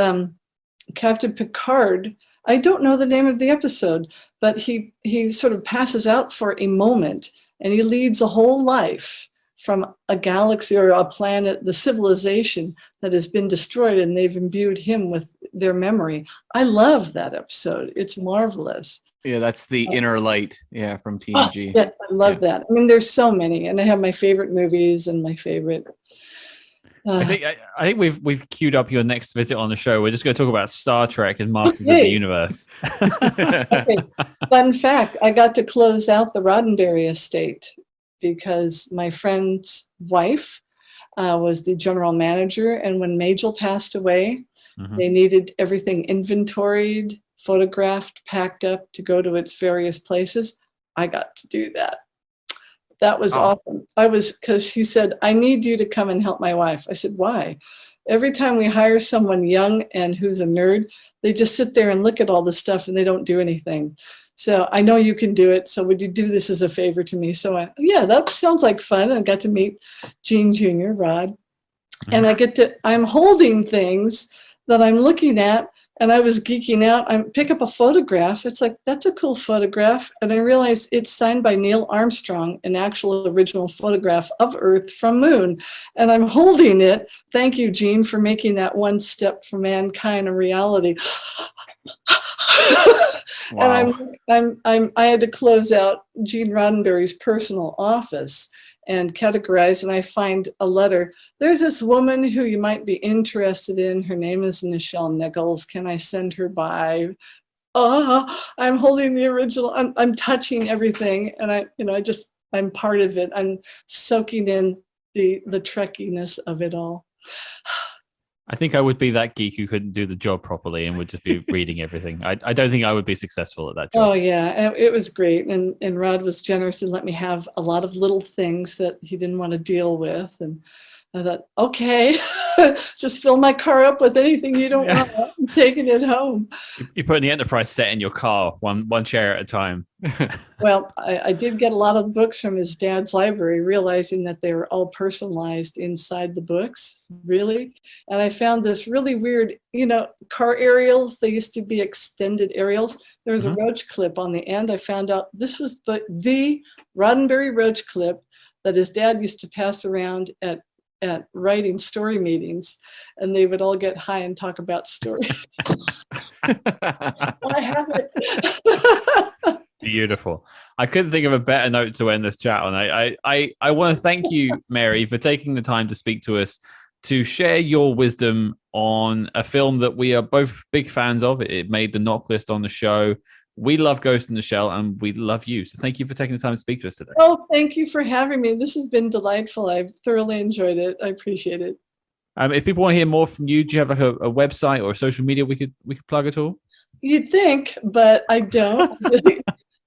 Captain Picard. I don't know the name of the episode, but he sort of passes out for a moment, and he leads a whole life from a galaxy or a planet, the civilization that has been destroyed, and they've imbued him with their memory. I love that episode. It's marvelous. Yeah, that's the Inner Light. Yeah, from TNG. Yeah, I love that. I mean, there's so many, and I have my favorite movies and my favorite. I think we've queued up your next visit on the show. We're just going to talk about Star Trek and Masters of the Universe. Okay. Fun fact: I got to close out the Roddenberry estate because my friend's wife was the general manager, and when Majel passed away, they needed everything inventoried, photographed, packed up to go to its various places. I got to do that. That was awesome. Because he said, I need you to come and help my wife. I said, why? Every time we hire someone young and who's a nerd, they just sit there and look at all the stuff and they don't do anything. So I know you can do it. So would you do this as a favor to me? So that sounds like fun. I got to meet Gene Jr., Rod. And I'm holding things that I'm looking at, and I was geeking out. I pick up a photograph. It's like, that's a cool photograph. And I realized it's signed by Neil Armstrong, an actual original photograph of Earth from Moon. And I'm holding it. Thank you, Gene, for making that one step for mankind a reality. Wow. And I had to close out Gene Roddenberry's personal office and categorize, and I find a letter. There's this woman who you might be interested in. Her name is Nichelle Nichols. Can I send her by? I'm holding the original. I'm touching everything, and I'm part of it. I'm soaking in the Trekkiness of it all. I think I would be that geek who couldn't do the job properly and would just be reading everything. I don't think I would be successful at that job. Oh, yeah. It was great. And Rod was generous and let me have a lot of little things that he didn't want to deal with. And I thought, okay, just fill my car up with anything you don't want. I'm taking it home. You're putting the Enterprise set in your car, one chair at a time. Well, I did get a lot of books from his dad's library, realizing that they were all personalized inside the books, really. And I found this really weird, car aerials. They used to be extended aerials. There was a roach clip on the end. I found out this was the Roddenberry roach clip that his dad used to pass around at writing story meetings, and they would all get high and talk about stories. I have it. Beautiful. I couldn't think of a better note to end this chat on. I want to thank you, Mary, for taking the time to speak to us, to share your wisdom on a film that we are both big fans of. It made the knock list on the show. We love Ghost in the Shell, and we love you. So thank you for taking the time to speak to us today. Oh, thank you for having me. This has been delightful. I've thoroughly enjoyed it. I appreciate it. If people want to hear more from you, do you have like a website or social media we could plug at all? You'd think, but I don't.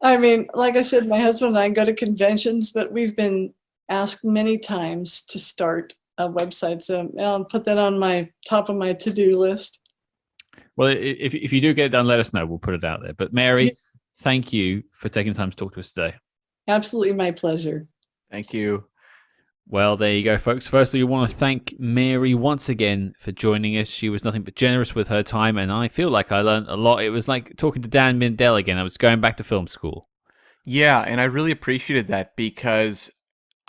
I mean, like I said, my husband and I go to conventions, but we've been asked many times to start website. So I'll put that on my top of my to-do list. Well, if you do get it done, let us know. We'll put it out there. But Mary, thank you for taking the time to talk to us today. Absolutely my pleasure. Thank you. Well, there you go, folks. Firstly, we want to thank Mary once again for joining us. She was nothing but generous with her time, and I feel like I learned a lot. It was like talking to Dan Mindell again. I was going back to film school. Yeah, and I really appreciated that because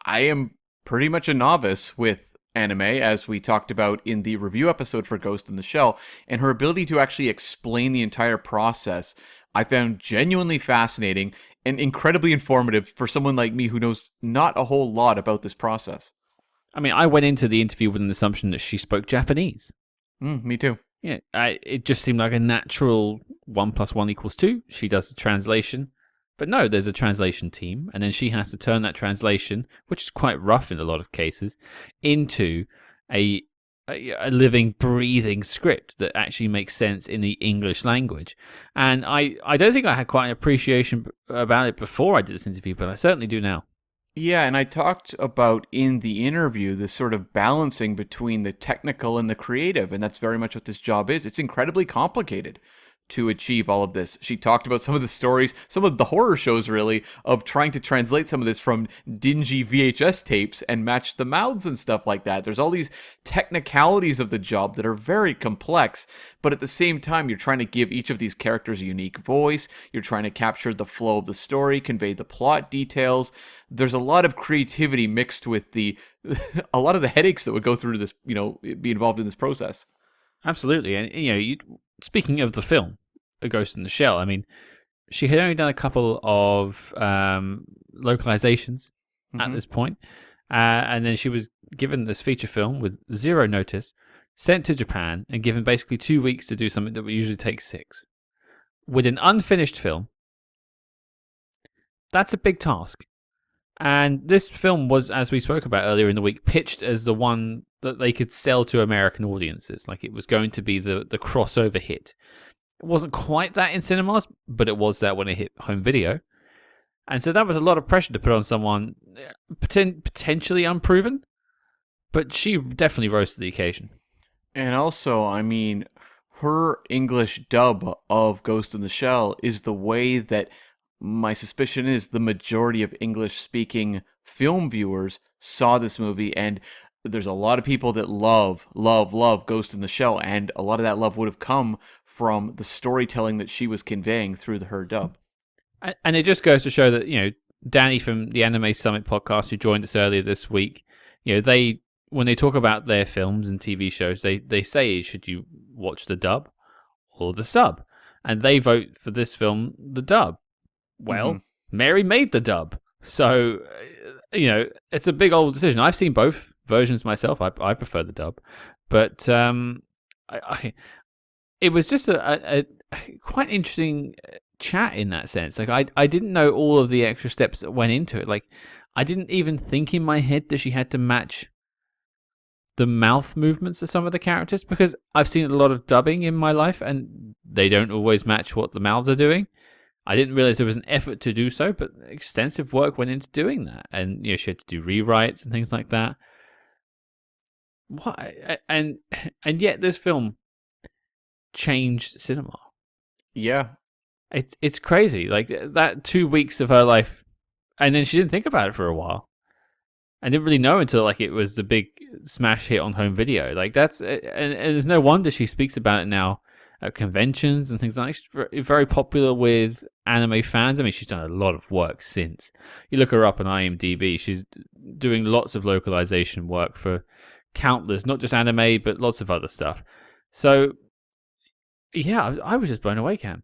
I am pretty much a novice with anime, as we talked about in the review episode for Ghost in the Shell, and her ability to actually explain the entire process I found genuinely fascinating and incredibly informative for someone like me who knows not a whole lot about this process. I mean, I went into the interview with an assumption that she spoke Japanese. Me too. Yeah, it just seemed like a natural 1 + 1 = 2. She does the translation. But no, there's a translation team, and then she has to turn that translation, which is quite rough in a lot of cases, into a living, breathing script that actually makes sense in the English language. And I don't think I had quite an appreciation about it before I did this interview, but I certainly do now. Yeah, and I talked about in the interview this sort of balancing between the technical and the creative, and that's very much what this job is. It's incredibly complicated to achieve all of this. She talked about some of the stories, some of the horror shows really, of trying to translate some of this from dingy VHS tapes and match the mouths and stuff like that. There's all these technicalities of the job that are very complex, but at the same time, you're trying to give each of these characters a unique voice. You're trying to capture the flow of the story, convey the plot details. There's a lot of creativity mixed with a lot of the headaches that would go through this, be involved in this process. Absolutely. And, speaking of the film, A Ghost in the Shell, I mean, she had only done a couple of localizations at this point. And then she was given this feature film with 0 notice, sent to Japan, and given basically 2 weeks to do something that would usually take 6. With an unfinished film, that's a big task. And this film was, as we spoke about earlier in the week, pitched as the one that they could sell to American audiences. Like it was going to be the crossover hit. It wasn't quite that in cinemas, but it was that when it hit home video. And so that was a lot of pressure to put on someone potentially unproven, but she definitely rose to the occasion. And also, I mean, her English dub of Ghost in the Shell is the way that my suspicion is the majority of English-speaking film viewers saw this movie, and there's a lot of people that love Ghost in the Shell, and a lot of that love would have come from the storytelling that she was conveying through her dub. And it just goes to show that, Danny from the Anime Summit podcast, who joined us earlier this week, they when they talk about their films and TV shows, they say, should you watch the dub or the sub? And they vote for this film, the dub. Well, Mary made the dub. So, it's a big old decision. I've seen both versions myself. I prefer the dub. But it was just a quite interesting chat in that sense. Like, I didn't know all of the extra steps that went into it. Like, I didn't even think in my head that she had to match the mouth movements of some of the characters, because I've seen a lot of dubbing in my life, and they don't always match what the mouths are doing. I didn't realize there was an effort to do so, but extensive work went into doing that. And, she had to do rewrites and things like that. Why? And yet this film changed cinema. Yeah. It's crazy. Like, that 2 weeks of her life, and then she didn't think about it for a while. I didn't really know until, it was the big smash hit on home video. Like, and there's no wonder she speaks about it now at conventions and things like that. She's very popular with anime fans. I mean, she's done a lot of work since. You look her up on IMDb, she's doing lots of localization work for countless, not just anime, but lots of other stuff. So, yeah, I was just blown away, Cam.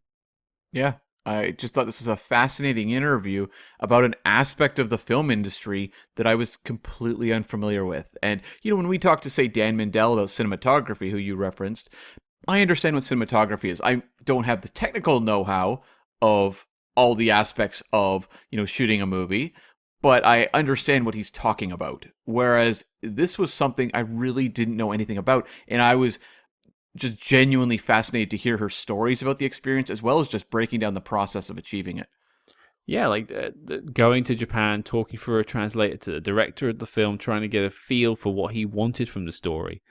Yeah, I just thought this was a fascinating interview about an aspect of the film industry that I was completely unfamiliar with. And, when we talked to, say, Dan Mindell about cinematography, who you referenced, I understand what cinematography is. I don't have the technical know-how of all the aspects of, shooting a movie, but I understand what he's talking about. Whereas this was something I really didn't know anything about, and I was just genuinely fascinated to hear her stories about the experience, as well as just breaking down the process of achieving it. Yeah, like going to Japan, talking through a translator to the director of the film, trying to get a feel for what he wanted from the story.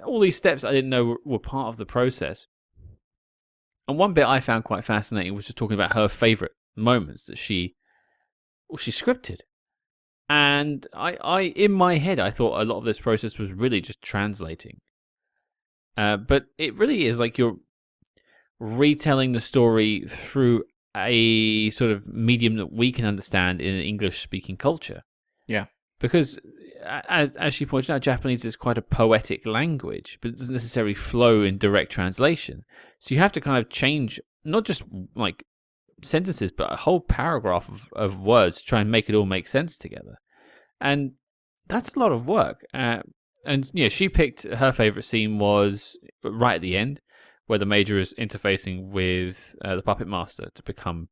All these steps I didn't know were part of the process. And one bit I found quite fascinating was just talking about her favorite moments that she scripted. And I in my head, I thought a lot of this process was really just translating. But it really is like you're retelling the story through a sort of medium that we can understand in an English-speaking culture. Yeah. Because, as she pointed out, Japanese is quite a poetic language, but it doesn't necessarily flow in direct translation. So you have to kind of change, not just like sentences, but a whole paragraph of words to try and make it all make sense together. And that's a lot of work. And she picked her favorite scene was right at the end, where the Major is interfacing with the Puppet Master to become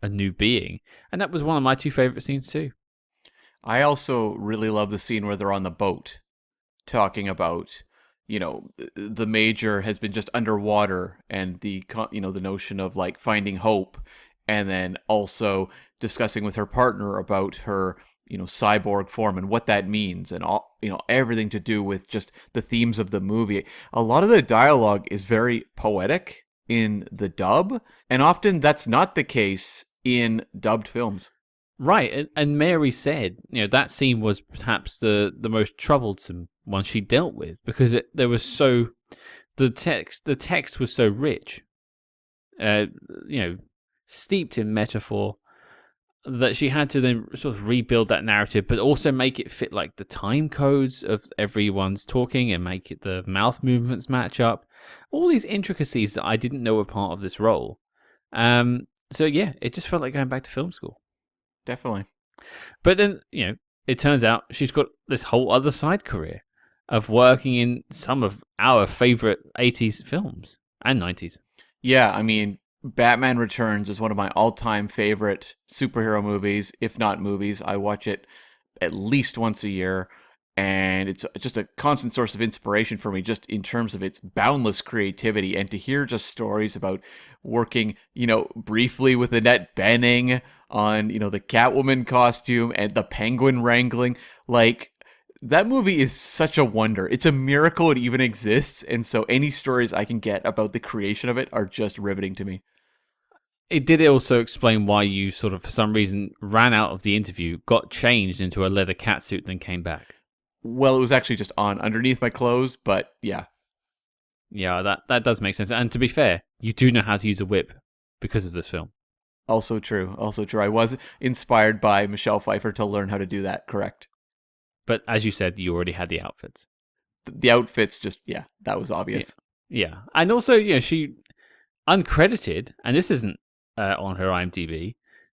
a new being. And that was one of my two favorite scenes too. I also really love the scene where they're on the boat talking about, the Major has been just underwater and the notion of like finding hope, and then also discussing with her partner about her, cyborg form and what that means, and all, everything to do with just the themes of the movie. A lot of the dialogue is very poetic in the dub, and often that's not the case in dubbed films. Right, and Mary said, that scene was perhaps the most troublesome one she dealt with, because the text was so rich, steeped in metaphor, that she had to then sort of rebuild that narrative, but also make it fit like the time codes of everyone's talking and make it the mouth movements match up. All these intricacies that I didn't know were part of this role. So yeah, it just felt like going back to film school. Definitely. But then, it turns out she's got this whole other side career of working in some of our favorite 80s films and 90s. Yeah, I mean, Batman Returns is one of my all-time favorite superhero movies, if not movies. I watch it at least once a year, and it's just a constant source of inspiration for me, just in terms of its boundless creativity. And to hear just stories about working, briefly with Annette Bening on, the Catwoman costume and the Penguin wrangling, like, that movie is such a wonder. It's a miracle it even exists. And so any stories I can get about the creation of it are just riveting to me. It did also explain why you sort of, for some reason, ran out of the interview, got changed into a leather catsuit, then came back. Well, it was actually just on underneath my clothes, but yeah. Yeah, that does make sense. And to be fair, you do know how to use a whip because of this film. Also true. I was inspired by Michelle Pfeiffer to learn how to do that, correct. But as you said, you already had the outfits. The outfits just, that was obvious. Yeah. And also, she uncredited, and this isn't on her IMDb,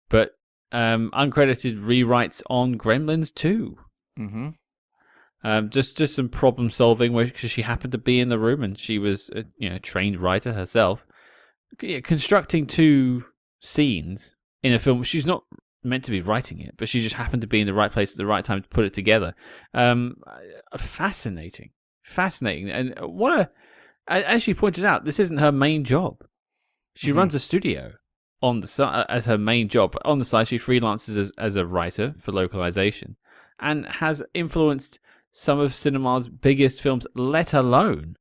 but uncredited rewrites on Gremlins 2. Mm-hmm. Just some problem solving, because she happened to be in the room and she was a trained writer herself, constructing two scenes in a film. She's not meant to be writing it, but she just happened to be in the right place at the right time to put it together. Fascinating, and as she pointed out, this isn't her main job. She runs a studio on the side as her main job. On the side, she freelances as a writer for Localization, and has influenced some of cinema's biggest films, let alone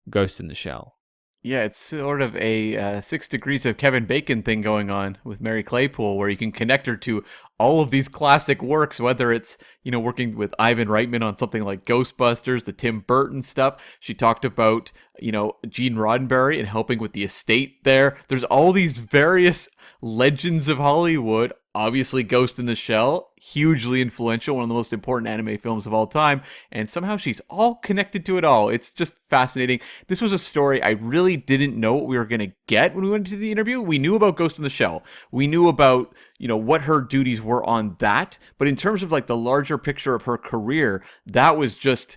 Ghost in the Shell. Yeah, it's sort of a 6 Degrees of Kevin Bacon thing going on with Mary Claypool, where you can connect her to all of these classic works, whether it's, working with Ivan Reitman on something like Ghostbusters, the Tim Burton stuff. She talked about, Gene Roddenberry and helping with the estate there. There's all these various legends of Hollywood. Obviously, Ghost in the Shell, hugely influential, one of the most important anime films of all time, and somehow she's all connected to it all. It's just fascinating. This was a story I really didn't know what we were going to get when we went into the interview. We knew about Ghost in the Shell. We knew about, what her duties were on that, but in terms of like the larger picture of her career, that was just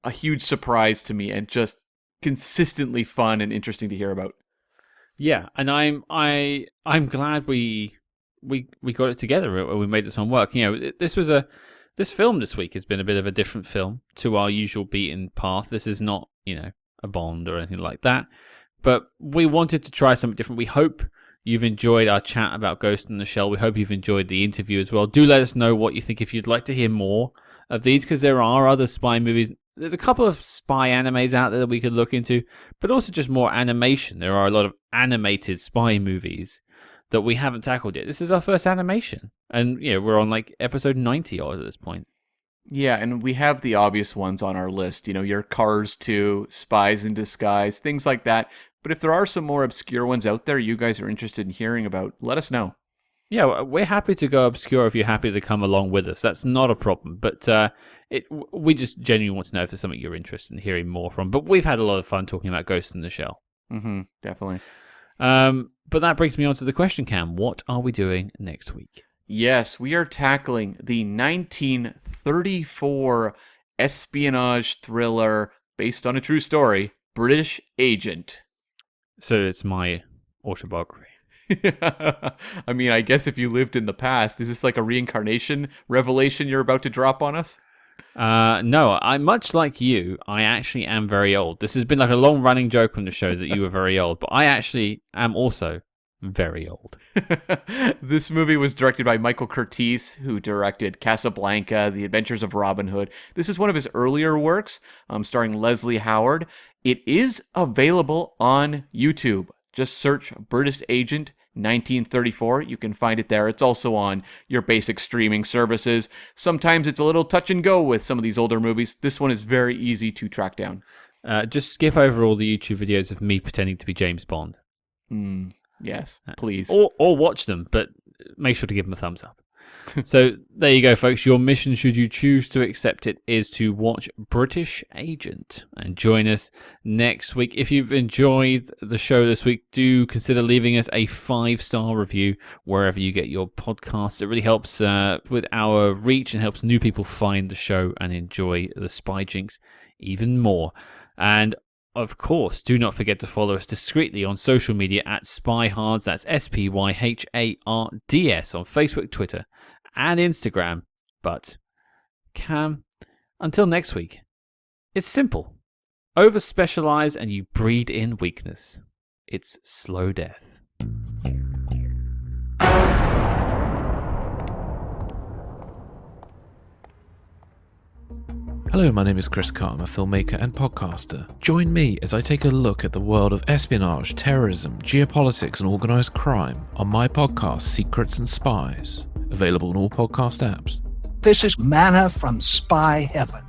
a huge surprise to me and just consistently fun and interesting to hear about. Yeah, and I'm glad we got it together. We made this one work. This film this week has been a bit of a different film to our usual beaten path. This is not, a Bond or anything like that. But we wanted to try something different. We hope you've enjoyed our chat about Ghost in the Shell. We hope you've enjoyed the interview as well. Do let us know what you think if you'd like to hear more of these, because there are other spy movies. There's a couple of spy animes out there that we could look into, but also just more animation. There are a lot of animated spy movies that we haven't tackled yet. This is our first animation, and we're on like episode 90 odd at this point. Yeah, and we have the obvious ones on our list. Your Cars 2, Spies in Disguise, things like that. But if there are some more obscure ones out there you guys are interested in hearing about, let us know. Yeah, we're happy to go obscure if you're happy to come along with us. That's not a problem. But we just genuinely want to know if there's something you're interested in hearing more from. But we've had a lot of fun talking about Ghost in the Shell. Mm-hmm, definitely. But that brings me on to the question, Cam. What are we doing next week? Yes, we are tackling the 1934 espionage thriller based on a true story, British Agent. So it's my autobiography. I mean, I guess if you lived in the past, is this like a reincarnation revelation you're about to drop on us? No, I much like you, I actually am very old. This has been like a long-running joke on the show that you were very old, but I actually am also very old. This movie was directed by Michael Curtiz, who directed Casablanca, The Adventures of Robin Hood. This is one of his earlier works, starring Leslie Howard. It is available on YouTube. Just search British Agent 1934. You can find it there. It's also on your basic streaming services. Sometimes it's a little touch and go with some of these older movies. This one is very easy to track down. Just skip over all the YouTube videos of me pretending to be James Bond. Yes, please. Or watch them, but make sure to give them a thumbs up. So there you go, folks. Your mission, should you choose to accept it, is to watch British Agent and join us next week. If you've enjoyed the show this week, do consider leaving us a 5-star review wherever you get your podcasts. It really helps with our reach and helps new people find the show and enjoy the Spy Jinx even more. And of course, do not forget to follow us discreetly on social media at SpyHards. That's SpyHards on Facebook, Twitter, and Instagram. But, Cam, until next week, it's simple. Over-specialize and you breed in weakness. It's slow death. Hello, my name is Chris Carr. I'm a filmmaker and podcaster. Join me as I take a look at the world of espionage, terrorism, geopolitics, and organised crime on my podcast, Secrets and Spies, available on all podcast apps. This is manna from spy heaven.